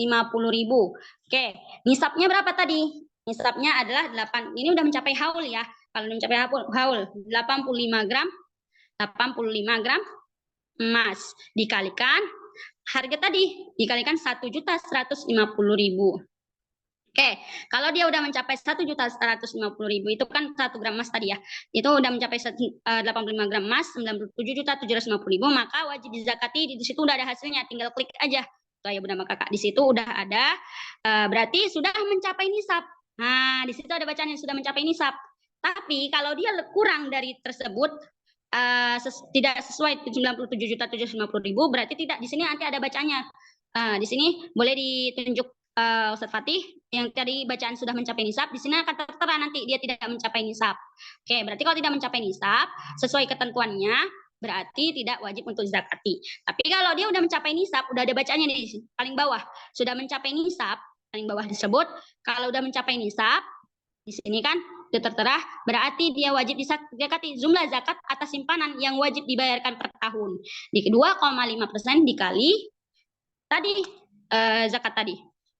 Oke, nisabnya berapa tadi? Nisabnya adalah 8. Ini udah mencapai haul ya. Kalau udah mencapai haul 85 gram, 85 gram emas dikalikan harga tadi, dikalikan 1.150.000. Oke, kalau dia udah mencapai 1.150.000 itu kan 1 gram emas tadi ya, itu udah mencapai 85 gram emas 97.750.000, maka wajib dizakati. Di situ udah ada hasilnya, tinggal klik aja. Tuh ya bunda kakak, di situ udah ada, berarti sudah mencapai nisab. Nah, di situ ada bacaan yang sudah mencapai nisab. Tapi kalau dia kurang dari tersebut, tidak sesuai 97.750.000, berarti tidak. Di sini nanti ada bacanya. Di sini boleh ditunjuk Ustadz Fatih, yang tadi bacaan sudah mencapai nisab, di sini akan tertera nanti dia tidak mencapai nisab. Oke, berarti kalau tidak mencapai nisab sesuai ketentuannya, berarti tidak wajib untuk zakati. Tapi kalau dia udah mencapai nisab, udah ada bacanya di paling bawah, sudah mencapai nisab, paling bawah disebut, kalau udah mencapai nisab, di sini kan itu tertera, berarti dia wajib dizakati jumlah zakat atas simpanan yang wajib dibayarkan per tahun. Di 2,5% dikali tadi zakat tadi.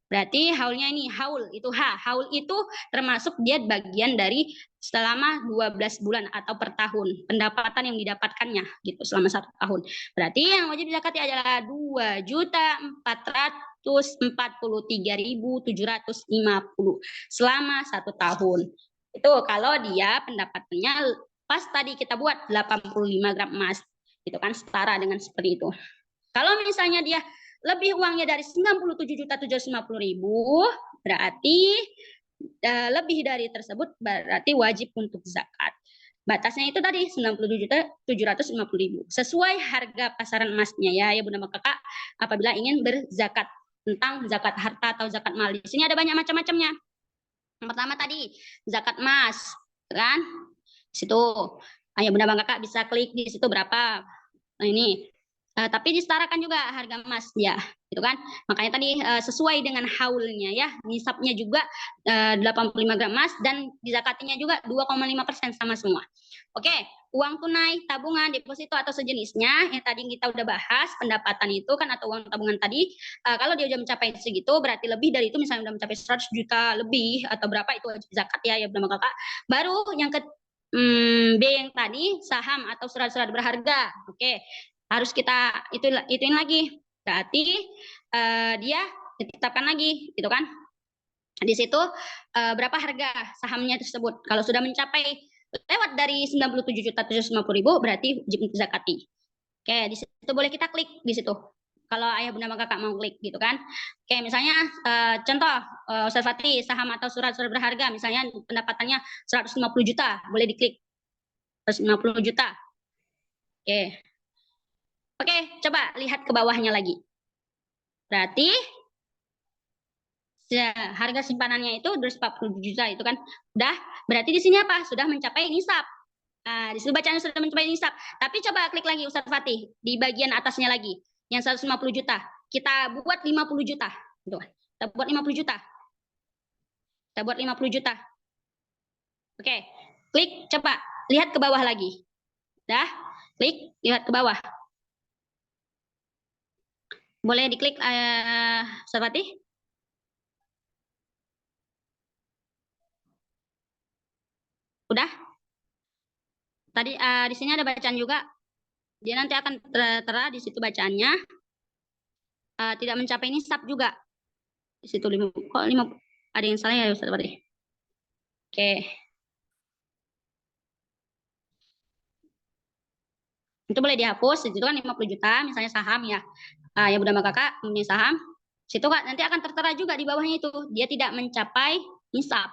Berarti haulnya ini, haul itu haul itu termasuk dia bagian dari selama 12 bulan atau per tahun pendapatan yang didapatkannya gitu selama 1 tahun. Berarti yang wajib dizakati adalah 2.443.750 selama 1 tahun. Itu kalau dia pendapatannya pas tadi kita buat 85 gram emas, itu kan setara dengan seperti itu. Kalau misalnya dia lebih uangnya dari 97.750.000, berarti lebih dari tersebut berarti wajib untuk zakat. Batasnya itu tadi 97.750.000 sesuai harga pasaran emasnya ya Bunda Kakak apabila ingin berzakat tentang zakat harta atau zakat mal. Di sini ada banyak macam-macamnya. Yang pertama tadi zakat emas, kan? Di situ Ayah Bunda Kakak bisa klik di situ berapa. Nah ini tapi disetarakan juga harga emas ya, gitu kan? Makanya tadi sesuai dengan haulnya ya, nisabnya juga 85 gram emas dan dizakatinya juga 2,5% sama semua. Oke, uang tunai, tabungan, deposito atau sejenisnya yang tadi kita udah bahas pendapatan itu kan atau uang tabungan tadi kalau dia udah mencapai segitu berarti lebih dari itu misalnya udah mencapai 100 juta lebih atau berapa itu wajib zakat ya Bunda Kakak. Baru yang ke B yang tadi saham atau surat-surat berharga. Oke, harus kita ituin lagi. Berarti dia ditetapkan lagi, gitu kan? Di situ berapa harga sahamnya tersebut. Kalau sudah mencapai lewat dari 97.750.000 berarti wajib zakati. Oke, di situ boleh kita klik di situ. Kalau ayah bunda kakak mau klik gitu kan. Oke, misalnya contoh Ustaz Fatih saham atau surat-surat berharga misalnya pendapatannya 150 juta, boleh diklik 150 juta. Oke. Oke, coba lihat ke bawahnya lagi. Berarti ya, harga simpanannya itu 240 juta itu kan udah berarti di sini apa? Sudah mencapai nisab. Nah, di situ bacaan sudah mencapai nisab. Tapi coba klik lagi Ustaz Fatih di bagian atasnya lagi yang 150 juta. Kita buat 50 juta. Gitu. Kita buat 50 juta. Kita buat 50 juta. Oke, klik coba lihat ke bawah lagi. Dah, klik lihat ke bawah. Boleh diklik Ustaz Fatih? Udah? Tadi di sini ada bacaan juga. Dia nanti akan tertera di situ bacaannya. Tidak mencapai nisab juga. Di situ 5 kok 5 ada yang salah ya Ustaz Fatih. Oke. Itu boleh dihapus, itu kan 50 juta misalnya saham ya. Ya Bunda Kakak punya saham. Situ Kak nanti akan tertera juga di bawahnya itu. Dia tidak mencapai nisab.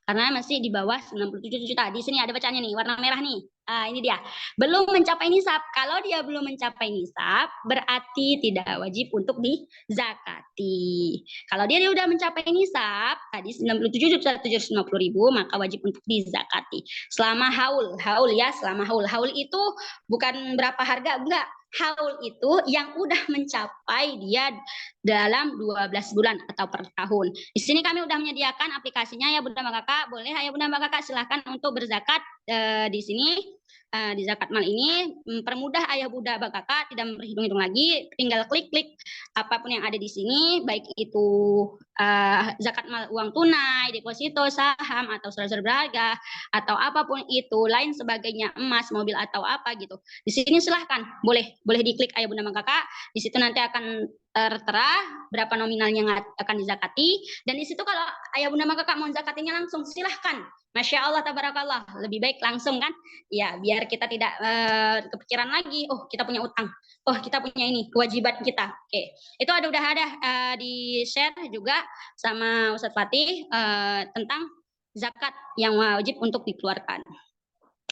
Karena masih di bawah 97 juta. Di sini ada bacaannya nih, warna merah nih. Ini dia. Belum mencapai nisab. Kalau dia belum mencapai nisab, berarti tidak wajib untuk dizakati. Kalau dia udah mencapai nisab, tadi 97.750.000, maka wajib untuk dizakati. Selama haul. Haul ya, selama haul. Haul itu bukan berapa harga, enggak. Haul itu yang udah mencapai dia dalam 12 bulan atau per tahun. Di sini kami udah menyediakan aplikasinya ya Bunda Kakak. Boleh ya Bunda Kakak silahkan untuk berzakat di sini. Di zakat mal ini permudah ayah bunda kakak tidak berhitung-hitung lagi, tinggal klik-klik apapun yang ada di sini, baik itu zakat mal uang tunai, deposito, saham atau surat-surat berharga atau apapun itu lain sebagainya, emas, mobil atau apa gitu. Di sini silahkan boleh diklik ayah bunda kakak. Di situ nanti akan tertera berapa nominal yang akan dizakati dan di situ kalau ayah bunda kakak mau zakatinya langsung silahkan. Masya Allah tabarakallah, lebih baik langsung kan ya biar kita tidak kepikiran lagi oh kita punya utang, oh kita punya ini kewajiban kita. Oke, itu udah ada di share juga sama Ustadz Fatih tentang zakat yang wajib untuk dikeluarkan.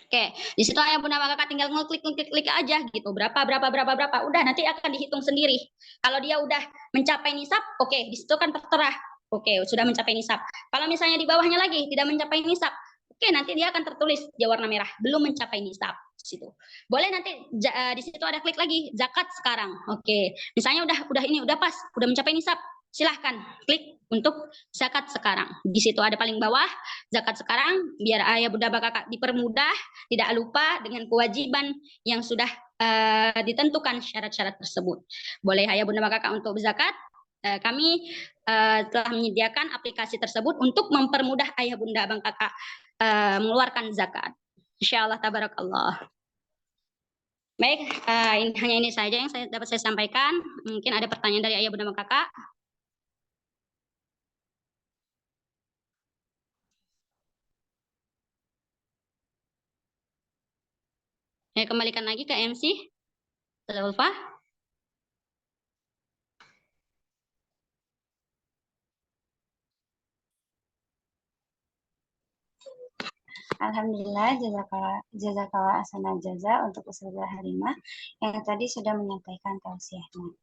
Oke, di situ ayah bunda kakak tinggal ngeklik aja gitu. Berapa. Udah nanti akan dihitung sendiri. Kalau dia udah mencapai nisab, oke, di situ kan tertera. Oke, sudah mencapai nisab. Kalau misalnya di bawahnya lagi tidak mencapai nisab, oke, nanti dia akan tertulis di warna merah, belum mencapai nisab. Situ. Boleh nanti di situ ada klik lagi zakat sekarang. Oke, misalnya udah pas, udah mencapai nisab, silahkan klik untuk zakat sekarang. Di situ ada paling bawah zakat sekarang biar ayah bunda kakak dipermudah, tidak lupa dengan kewajiban yang sudah ditentukan syarat-syarat tersebut. Boleh ayah bunda kakak untuk berzakat kami telah menyediakan aplikasi tersebut untuk mempermudah ayah bunda abang kakak mengeluarkan zakat. Insya Allah tabarakallah. Baik, hanya ini saja yang dapat saya sampaikan. Mungkin ada pertanyaan dari ayah bunda abang kakak. Saya kembalikan lagi ke MC. Zulfa. Alhamdulillah, jazakallah asana jaza untuk Ustazah Halimah yang tadi sudah menyampaikan tausiahnya.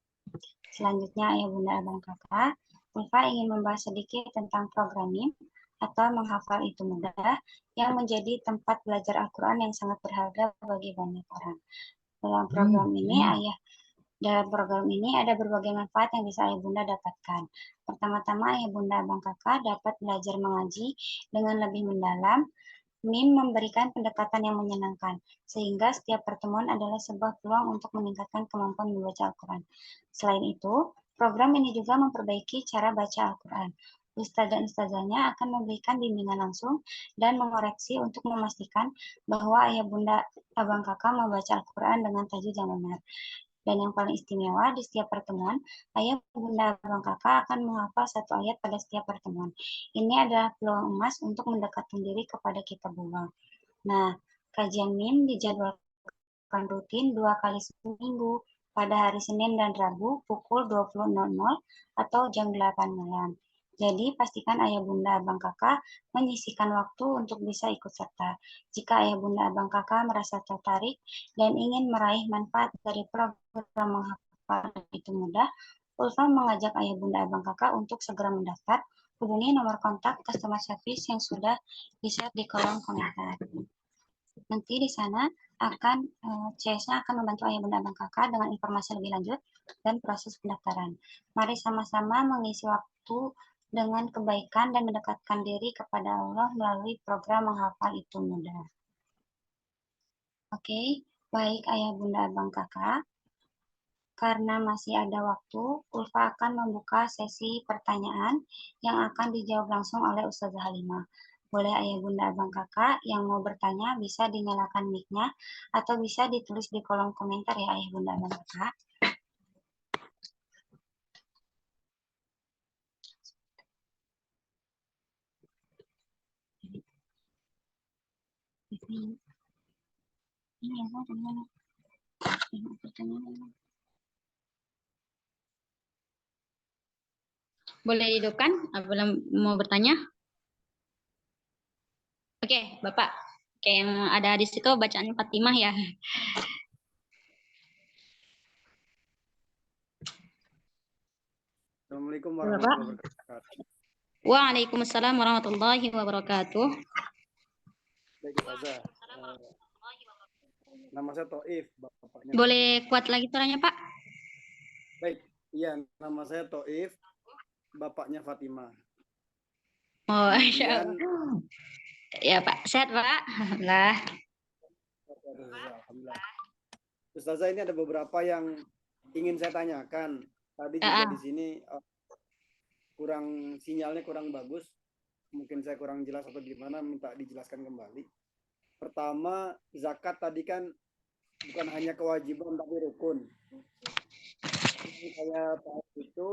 Selanjutnya, ayah bunda abang kakak, Ulfa ingin membahas sedikit tentang programming atau menghafal itu mudah yang menjadi tempat belajar Al-Quran yang sangat berharga bagi banyak orang. Dalam program ini ada berbagai manfaat yang bisa ayah bunda dapatkan. Pertama-tama, ayah bunda abang kakak dapat belajar mengaji dengan lebih mendalam. MIM memberikan pendekatan yang menyenangkan, sehingga setiap pertemuan adalah sebuah peluang untuk meningkatkan kemampuan membaca Al-Quran. Selain itu, program ini juga memperbaiki cara baca Al-Quran. Ustadz dan ustazahnya akan memberikan bimbingan langsung dan mengoreksi untuk memastikan bahwa ayah bunda abang kakak membaca Al-Quran dengan tajwid yang benar. Dan yang paling istimewa, di setiap pertemuan, ayah bunda abang kakak akan menghafal satu ayat pada setiap pertemuan. Ini adalah peluang emas untuk mendekatkan diri kepada kitab Allah. Nah, kajian MIM dijadwalkan rutin 2 kali seminggu pada hari Senin dan Rabu pukul 20.00 atau jam 8 malam. Jadi, pastikan ayah bunda abang kakak menyisihkan waktu untuk bisa ikut serta. Jika ayah bunda abang kakak merasa tertarik dan ingin meraih manfaat dari program menghafal itu mudah, Ulfa mengajak ayah bunda abang kakak untuk segera mendaftar. Hubungi nomor kontak customer service yang sudah di-share di kolom komentar. Nanti di sana akan CS-nya akan membantu ayah bunda abang kakak dengan informasi lebih lanjut dan proses pendaftaran. Mari sama-sama mengisi waktu dengan kebaikan dan mendekatkan diri kepada Allah melalui program menghafal itu mudah. Oke, baik ayah bunda abang kakak. Karena masih ada waktu, Ulfa akan membuka sesi pertanyaan yang akan dijawab langsung oleh Ustazah Halimah. Boleh ayah bunda abang kakak yang mau bertanya bisa dinyalakan mic-nya atau bisa ditulis di kolom komentar ya ayah bunda abang kakak. Ini ya, pertanyaan. Boleh dihidupkan? Belum mau bertanya? Oke, Bapak. Oke, yang ada di situ bacaannya Fatimah ya. Assalamualaikum warahmatullahi wabarakatuh. Waalaikumsalam warahmatullahi wabarakatuh. Baik, Ustazah. Nama saya Toif, bapaknya. Boleh kuat lagi suaranya, Pak? Baik, iya, nama saya Toif, bapaknya Fatimah. Oh, Insya Allah. Ya, Pak. Sehat, Pak? Alhamdulillah. Alhamdulillah. Ustazah, ini ada beberapa yang ingin saya tanyakan. Tadi juga di sini sinyalnya kurang bagus. Mungkin saya kurang jelas atau gimana, minta dijelaskan kembali. Pertama, zakat tadi kan bukan hanya kewajiban tapi rukun. Yang saya tahu itu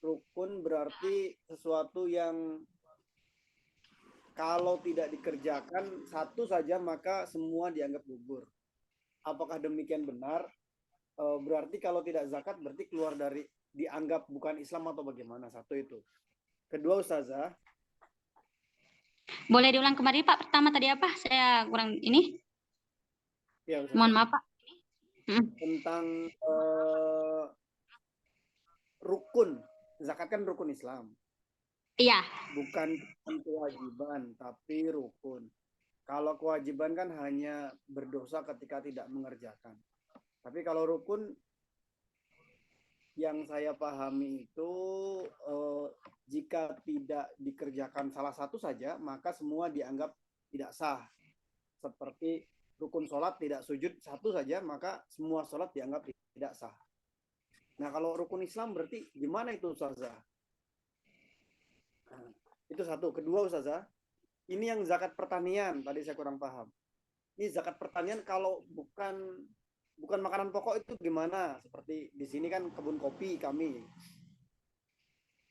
rukun berarti sesuatu yang kalau tidak dikerjakan satu saja maka semua dianggap gugur. Apakah demikian benar? Berarti kalau tidak zakat berarti keluar dari dianggap bukan Islam atau bagaimana? Satu itu. Kedua, Ustazah. Boleh diulang kembali, Pak? Pertama tadi apa? Saya kurang ini. Ya, Ustazah. Mohon maaf, Pak. Tentang rukun. Zakat kan rukun Islam. Iya. Bukan kewajiban, tapi rukun. Kalau kewajiban kan hanya berdosa ketika tidak mengerjakan. Tapi kalau rukun, yang saya pahami itu jika tidak dikerjakan salah satu saja, maka semua dianggap tidak sah. Seperti rukun sholat tidak sujud satu saja, maka semua sholat dianggap tidak sah. Nah, kalau rukun Islam berarti gimana itu Ustazah? Nah, itu satu. Kedua Ustazah, ini yang zakat pertanian, tadi saya kurang paham. Ini zakat pertanian kalau bukan makanan pokok itu gimana? Seperti di sini kan kebun kopi kami.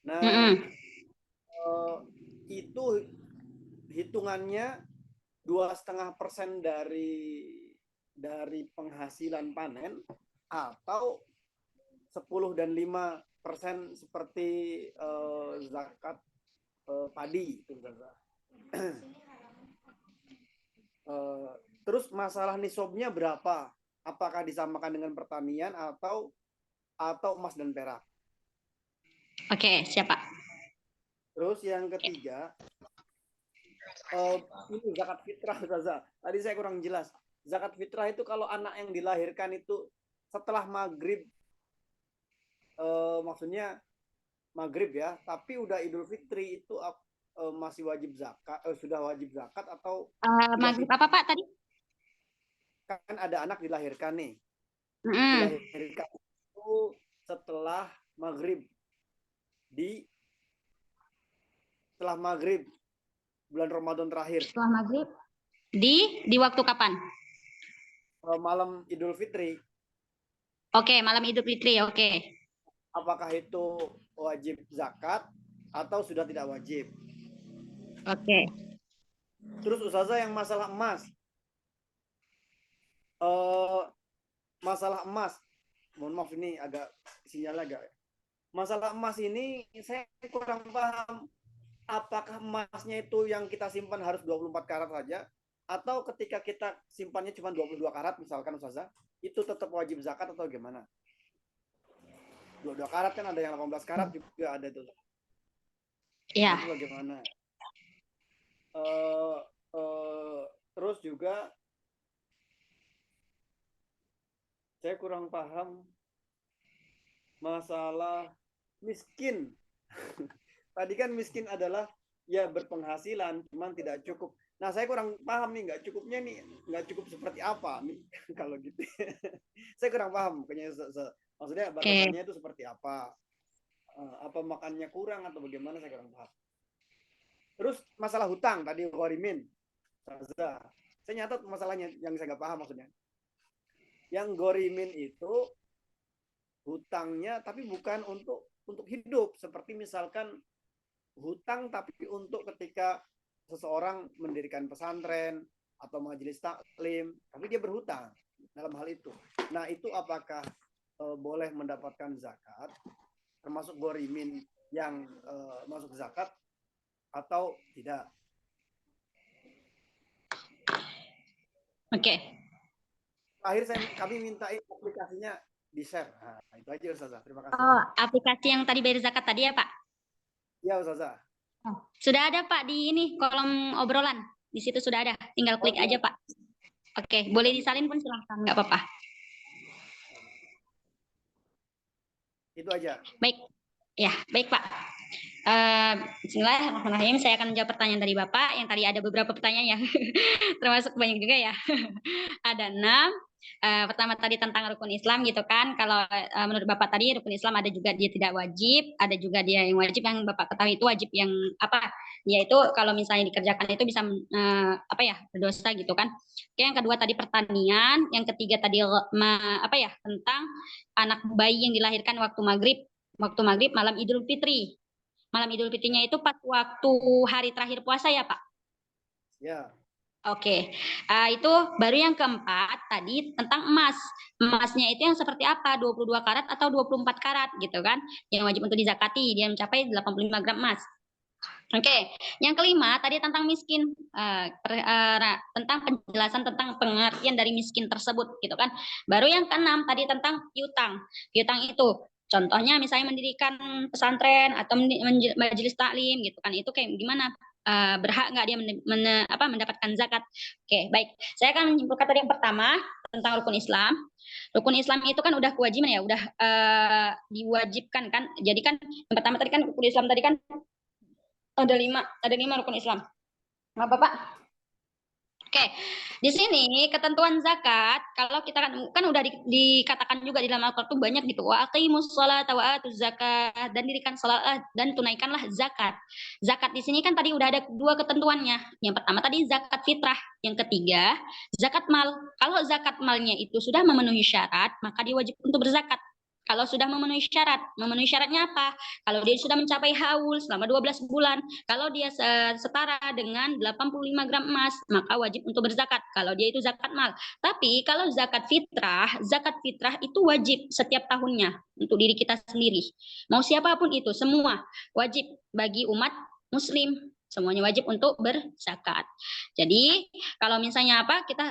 Nah, itu hitungannya 2,5% dari penghasilan panen atau 10 dan 5% seperti zakat padi itu. Terus masalah nisabnya berapa? Apakah disamakan dengan pertanian atau emas dan perak? Oke, siapa? Terus yang ketiga, ini zakat fitrah, Ustazah. Tadi saya kurang jelas. Zakat fitrah itu kalau anak yang dilahirkan itu setelah maghrib, maksudnya maghrib ya, tapi udah Idul Fitri itu masih wajib zakat, sudah wajib zakat atau maghrib apa Pak tadi? Kan ada anak dilahirkan nih. Dilahirkan itu setelah maghrib setelah maghrib bulan Ramadan terakhir. Setelah maghrib di waktu kapan? Malam Idul Fitri. Oke, malam Idul Fitri. Oke. Apakah itu wajib zakat atau sudah tidak wajib? Oke. Terus Ustazah yang masalah emas. Masalah emas. Mohon maaf ini agak sinyal agak. Masalah emas ini saya kurang paham. Apakah emasnya itu yang kita simpan harus 24 karat saja atau ketika kita simpannya cuma 22 karat misalkan Ustazah, itu tetap wajib zakat atau gimana? 22 karat kan ada yang 18 karat juga ada itu. Iya. Itu bagaimana? Terus juga saya kurang paham masalah miskin. Tadi kan miskin adalah ya berpenghasilan, cuman tidak cukup. Nah, saya kurang paham nih, nggak cukupnya nih, nggak cukup seperti apa nih kalau gitu. Saya kurang paham, maksudnya batasannya itu seperti apa? Apa makannya kurang atau bagaimana, saya kurang paham. Terus masalah hutang tadi ghorimin. Saya nyatat masalahnya yang saya nggak paham maksudnya. Yang ghorimin itu hutangnya tapi bukan untuk hidup, seperti misalkan hutang tapi untuk ketika seseorang mendirikan pesantren atau majelis taklim, tapi dia berhutang dalam hal itu. Nah, itu apakah boleh mendapatkan zakat, termasuk ghorimin yang masuk zakat atau tidak? Oke. Akhir kami minta aplikasinya di-share. Nah, itu aja Ustazah. Terima kasih. Oh, aplikasi yang tadi bayar zakat tadi ya, Pak? Iya, Ustazah. Sudah ada, Pak, di ini kolom obrolan. Di situ sudah ada. Tinggal klik aja, Pak. Oke, boleh disalin pun silahkan, nggak apa-apa. Itu aja. Baik. Ya, baik, Pak. Bismillahirrahmanirrahim. Saya akan menjawab pertanyaan dari Bapak. Yang tadi ada beberapa pertanyaan ya, termasuk banyak juga ya. Ada 6. Pertama tadi tentang rukun Islam gitu kan. Kalau menurut Bapak tadi rukun Islam ada juga dia tidak wajib, ada juga dia yang wajib. Yang Bapak ketahui itu wajib yang apa? Yaitu kalau misalnya dikerjakan itu bisa berdosa gitu kan. Oke, yang kedua tadi pertanian, yang ketiga tadi tentang anak bayi yang dilahirkan waktu maghrib malam Idul Fitri. Malam Idul Fitrinya itu pas waktu hari terakhir puasa ya, Pak? Ya. Oke. Itu baru yang keempat tadi tentang emas. Emasnya itu yang seperti apa? 22 karat atau 24 karat gitu kan? Yang wajib untuk dizakati, dia mencapai 85 gram emas. Oke. Yang kelima tadi tentang miskin, tentang penjelasan tentang pengertian dari miskin tersebut gitu kan. Baru yang keenam tadi tentang piutang. Piutang itu contohnya misalnya mendirikan pesantren atau majelis taklim gitu kan, itu kayak gimana, berhak nggak dia mendapatkan zakat. Oke, baik. Saya akan menyimpulkan tadi yang pertama tentang rukun Islam. Rukun Islam itu kan udah kewajiban ya, udah diwajibkan kan. Jadi kan yang pertama tadi kan rukun Islam tadi kan ada 5 rukun Islam. Apa Pak? Oke, di sini ketentuan zakat, kalau kita kan udah dikatakan juga di dalam Al-Qur'an itu banyak gitu. Wa aqimus sholata wa atuz zakat, dan dirikan salat dan tunaikanlah zakat. Zakat di sini kan tadi udah ada dua ketentuannya. Yang pertama tadi zakat fitrah, yang ketiga zakat mal. Kalau zakat malnya itu sudah memenuhi syarat, maka dia wajib untuk berzakat. Kalau sudah memenuhi syaratnya apa? Kalau dia sudah mencapai haul selama 12 bulan, kalau dia setara dengan 85 gram emas, maka wajib untuk berzakat. Kalau dia itu zakat mal. Tapi kalau zakat fitrah itu wajib setiap tahunnya untuk diri kita sendiri. Mau siapapun itu, semua wajib bagi umat muslim. Semuanya wajib untuk berzakat. Jadi kalau misalnya apa kita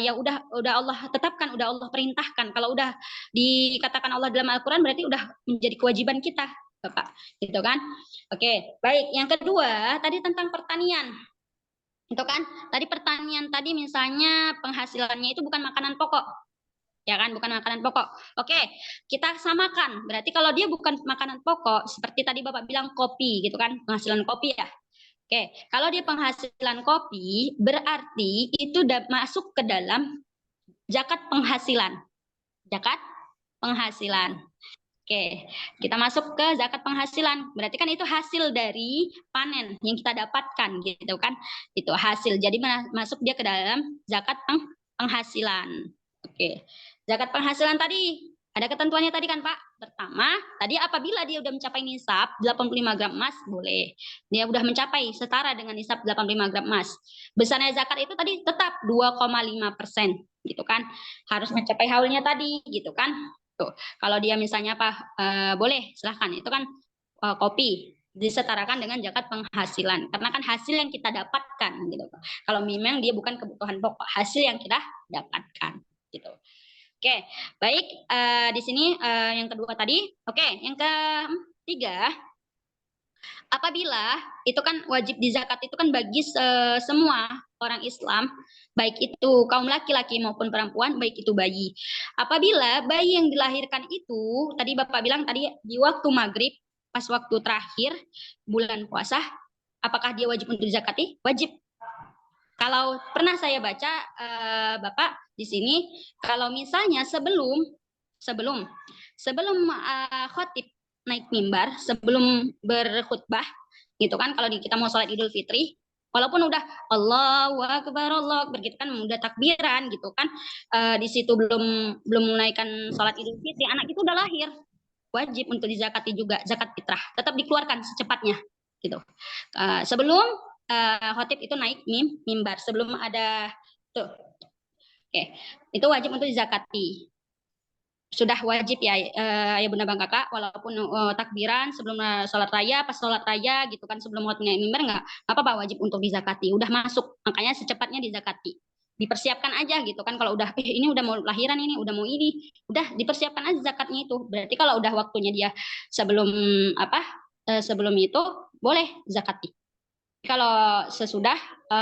ya udah Allah tetapkan, udah Allah perintahkan. Kalau udah dikatakan Allah dalam Al-Qur'an berarti udah menjadi kewajiban kita, Bapak. Gitu kan? Oke, baik. Yang kedua, tadi tentang pertanian. Itu kan, tadi pertanian tadi misalnya penghasilannya itu bukan makanan pokok. Ya kan, bukan makanan pokok. Oke, kita samakan. Berarti kalau dia bukan makanan pokok, seperti tadi Bapak bilang kopi gitu kan, penghasilan kopi ya. Oke, kalau dia penghasilan kopi, berarti itu masuk ke dalam zakat penghasilan. Zakat penghasilan. Oke, kita masuk ke zakat penghasilan. Berarti kan itu hasil dari panen yang kita dapatkan gitu kan. Itu hasil. Jadi masuk dia ke dalam zakat penghasilan. Oke. Zakat penghasilan tadi ada ketentuannya tadi kan Pak. Pertama, tadi apabila dia udah mencapai nisab 85 gram emas boleh. Dia udah mencapai setara dengan nisab 85 gram emas. Besarnya zakat itu tadi tetap 2,5% gitu kan. Harus mencapai haulnya tadi gitu kan. Tuh, kalau dia misalnya apa boleh silahkan itu kan kopi disetarakan dengan zakat penghasilan karena kan hasil yang kita dapatkan gitu. Kalau memang dia bukan kebutuhan pokok, hasil yang kita dapatkan gitu. Oke, baik di sini yang kedua tadi. Oke, yang ketiga apabila itu kan wajib di zakat itu kan bagi semua orang Islam, baik itu kaum laki-laki maupun perempuan, baik itu bayi. Apabila bayi yang dilahirkan itu, tadi Bapak bilang tadi di waktu maghrib, pas waktu terakhir bulan puasa, apakah dia wajib untuk dizakati? Wajib. Kalau pernah saya baca, Bapak di sini, kalau misalnya sebelum khotib naik mimbar, sebelum berkhutbah, gitu kan, kalau kita mau sholat Idul Fitri, walaupun udah Allahu Akbar, begitu kan, udah takbiran, gitu kan, di situ belum menaikkan sholat Idul Fitri, anak itu udah lahir, wajib untuk dizakati juga, zakat fitrah, tetap dikeluarkan secepatnya, gitu. Sebelum khotib itu naik mimbar, sebelum ada tuh, oke, itu wajib untuk dizakati. Sudah wajib ya ya Bunda Bang Kakak, walaupun takbiran sebelum sholat raya, pas sholat raya gitu kan, sebelum waktu naik mimbar nggak apa-apa, wajib untuk dizakati, udah masuk, makanya secepatnya dizakati, dipersiapkan aja gitu kan. Kalau udah ini udah mau lahiran, ini udah mau ini, udah dipersiapkan aja zakatnya itu. Berarti kalau udah waktunya dia sebelum sebelum itu boleh zakati. Kalau sesudah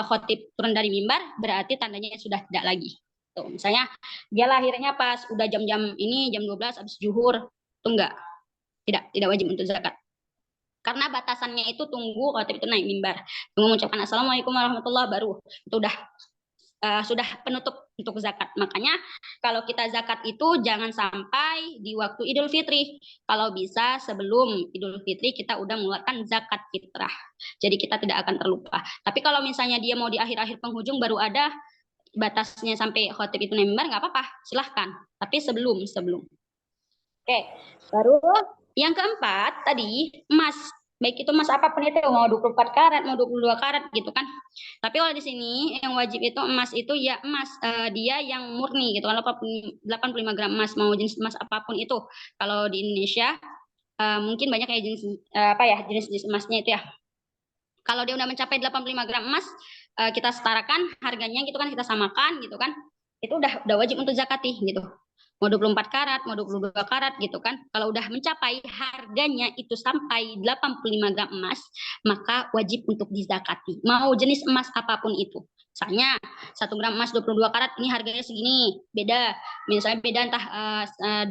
khotib turun dari mimbar berarti tandanya sudah tidak lagi. Tuh, misalnya dia lahirnya pas udah jam-jam ini jam 12 habis zuhur, itu tidak wajib untuk zakat. Karena batasannya itu tunggu khotib itu naik mimbar, tunggu mengucapkan assalamualaikum warahmatullahi baru itu udah sudah penutup untuk zakat. Makanya kalau kita zakat itu jangan sampai di waktu Idul Fitri. Kalau bisa sebelum Idul Fitri kita udah mengeluarkan zakat fitrah. Jadi kita tidak akan terlupa. Tapi kalau misalnya dia mau di akhir-akhir penghujung baru ada batasnya sampai khotib itu mimbar, nggak apa-apa, silahkan. Tapi sebelum. Oke, baru yang keempat tadi emas. Baik itu emas apapun itu, mau 24 karat, mau 22 karat gitu kan. Tapi kalau di sini yang wajib itu emas itu ya emas dia yang murni gitu. Kalau 85 gram emas, mau jenis emas apapun itu. Kalau di Indonesia mungkin banyak ya jenis jenis emasnya itu ya. Kalau dia udah mencapai 85 gram emas, kita setarakan harganya gitu kan, kita samakan gitu kan. Itu udah wajib untuk zakati gitu. Mau 24 karat, mau 22 karat gitu kan. Kalau udah mencapai harganya itu sampai 85 gram emas, maka wajib untuk dizakati. Mau jenis emas apapun itu. Misalnya 1 gram emas 22 karat ini harganya segini, beda. Misalnya beda entah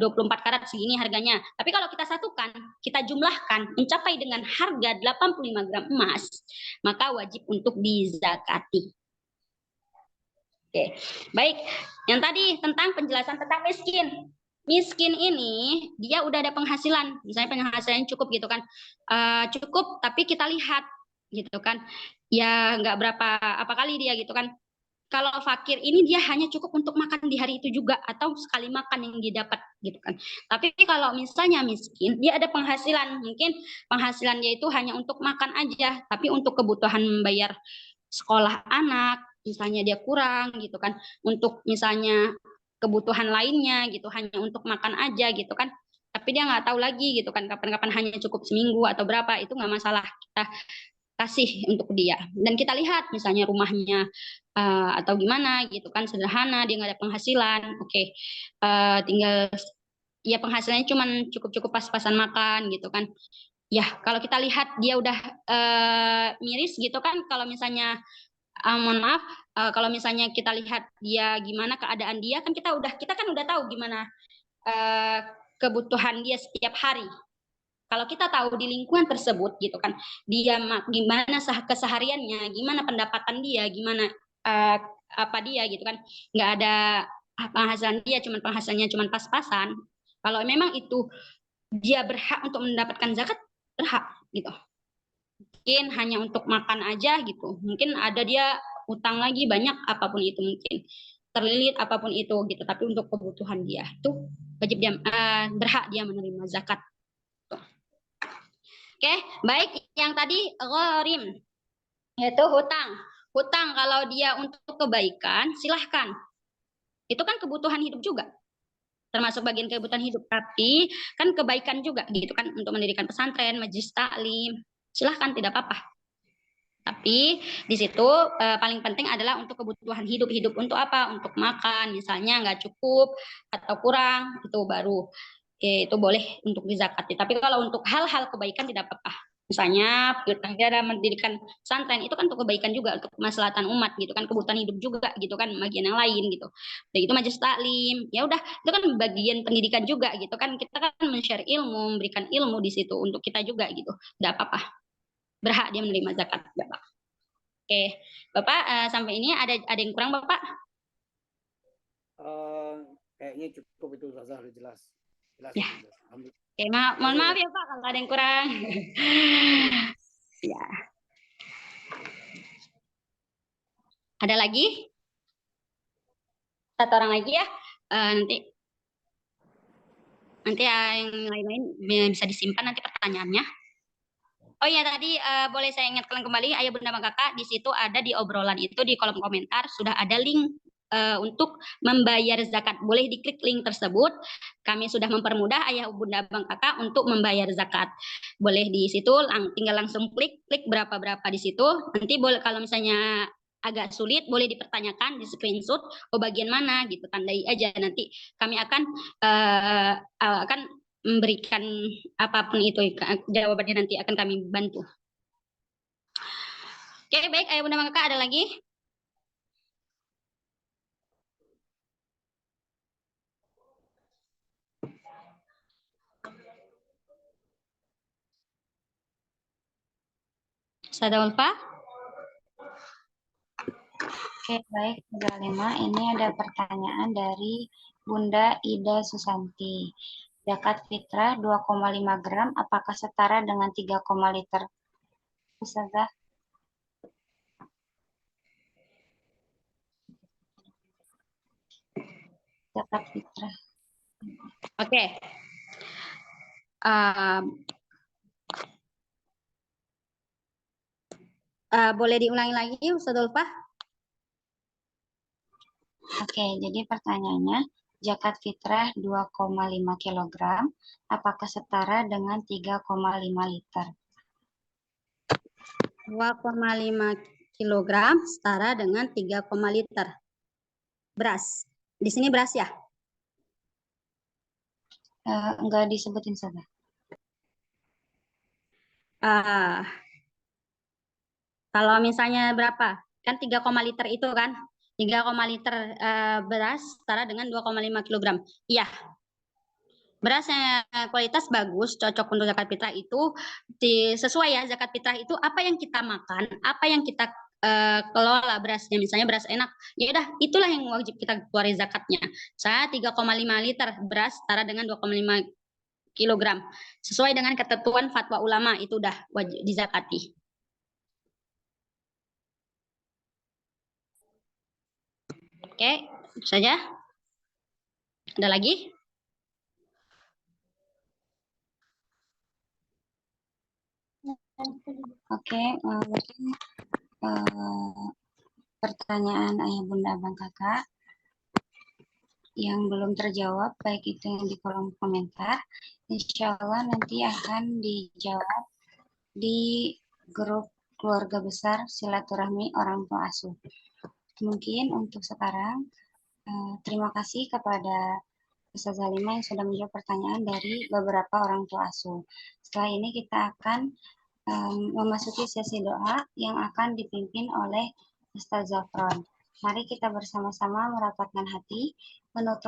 24 karat segini harganya. Tapi kalau kita satukan, kita jumlahkan mencapai dengan harga 85 gram emas, maka wajib untuk dizakati. Oke, baik. Yang tadi tentang penjelasan tentang miskin. Miskin ini dia udah ada penghasilan, misalnya penghasilan cukup gitu kan, cukup tapi kita lihat gitu kan, ya nggak berapa apa kali dia gitu kan. Kalau fakir ini dia hanya cukup untuk makan di hari itu juga atau sekali makan yang dia dapat gitu kan. Tapi kalau misalnya miskin, dia ada penghasilan, mungkin penghasilan dia itu hanya untuk makan aja, tapi untuk kebutuhan membayar sekolah anak, misalnya dia kurang gitu kan, untuk misalnya kebutuhan lainnya gitu, hanya untuk makan aja gitu kan. Tapi dia nggak tahu lagi gitu kan, kapan-kapan hanya cukup seminggu atau berapa, itu nggak masalah. Kita kasih untuk dia dan kita lihat misalnya rumahnya atau gimana gitu kan, sederhana, dia nggak ada penghasilan, oke, tinggal ya penghasilannya cuman cukup-cukup pas-pasan makan gitu kan. Ya kalau kita lihat dia udah miris gitu kan, kalau misalnya mohon maaf, kalau misalnya kita lihat dia gimana keadaan dia kan, kita kan udah tahu gimana kebutuhan dia setiap hari. Kalau kita tahu di lingkungan tersebut gitu kan, dia gimana kesehariannya, gimana pendapatan dia, gimana uh, apa dia gitu kan, nggak ada penghasilan dia, cuman penghasilannya cuman pas-pasan. Kalau memang itu dia berhak untuk mendapatkan zakat, berhak gitu. Mungkin hanya untuk makan aja gitu, mungkin ada dia utang lagi banyak, apapun itu, mungkin terlilit apapun itu gitu, tapi untuk kebutuhan dia itu wajib dia berhak dia menerima zakat. Oke, baik. Yang tadi gharim, yaitu hutang. Hutang kalau dia untuk kebaikan, silahkan. Itu kan kebutuhan hidup juga, termasuk bagian kebutuhan hidup. Tapi kan kebaikan juga gitu kan, untuk mendirikan pesantren, majelis taklim, silahkan, tidak apa-apa. Tapi di situ paling penting adalah untuk kebutuhan hidup. Hidup untuk apa? Untuk makan, misalnya nggak cukup atau kurang, itu baru itu boleh untuk dizakati. Tapi kalau untuk hal-hal kebaikan tidak apa-apa. Misalnya kita mendirikan pesantren, itu kan untuk kebaikan juga, untuk kemaslahatan umat gitu kan, kebutuhan hidup juga gitu kan, bagian yang lain gitu. Dan itu majelis taklim, ya udah, itu kan bagian pendidikan juga gitu kan, kita kan men-share ilmu, memberikan ilmu di situ untuk kita juga gitu. Tidak apa-apa, berhak dia menerima zakat, Bapak. Oke, Bapak, sampai ini ada yang kurang, Bapak? Kayaknya cukup itu, Ustazah, udah jelas. Jelas. Ya. Oke, mohon maaf ya Pak kalau ada yang kurang. Ya. Ada lagi? Satu orang lagi ya. Nanti yang lain-lain bisa disimpan nanti pertanyaannya. Oh iya, tadi boleh saya ingatkan kembali, Ayah Bunda Bang Kakak, di situ ada di obrolan itu, di kolom komentar sudah ada link untuk membayar zakat. Boleh diklik link tersebut. Kami sudah mempermudah Ayah Bunda Bang Kakak untuk membayar zakat. Boleh di situ tinggal langsung klik berapa-berapa di situ. Nanti boleh, kalau misalnya agak sulit, boleh dipertanyakan di screenshot, oh bagian mana gitu, tandai aja, nanti kami akan memberikan apapun itu, jawabannya nanti akan kami bantu. Oke, baik. Ayah Bunda Bang Kakak, ada lagi? Sada Ulfa? Oke, baik, Zalima. Ini ada pertanyaan dari Bunda Ida Susanti. Zakat fitrah 2,5 gram, apakah setara dengan 3, liter? Ustazah. Zakat fitrah. Oke. Boleh diulangi lagi, Ustaz Ulfa? Oke, jadi pertanyaannya, zakat fitrah 2,5 kg, apakah setara dengan 3,5 liter? 2,5 kg setara dengan 3, liter. Beras. Di sini beras ya? Enggak disebutin saja. Kalau misalnya berapa? Kan 3, liter itu kan? 3, liter beras setara dengan 2,5 kg. Iya. Beras yang kualitas bagus, cocok untuk zakat fitrah itu sesuai ya. Zakat fitrah itu apa yang kita makan, apa yang kita kelola berasnya, misalnya beras enak, ya udah itulah yang wajib kita keluarin zakatnya. Saya 3,5 liter beras setara dengan 2,5 kilogram sesuai dengan ketentuan fatwa ulama, itu udah wajib dizakati. Oke, itu saja. Ada lagi? Oke, mungkin pertanyaan ayah bunda abang kakak yang belum terjawab, baik itu yang di kolom komentar, insya Allah nanti akan dijawab di grup keluarga besar silaturahmi orang tua asuh. Mungkin untuk sekarang, terima kasih kepada Ustazah Halimah yang sudah menjawab pertanyaan dari beberapa orang tua asuh. Setelah ini kita akan memasuki sesi doa yang akan dipimpin oleh Ustaz Zafron. Mari kita bersama-sama merapatkan hati, menutup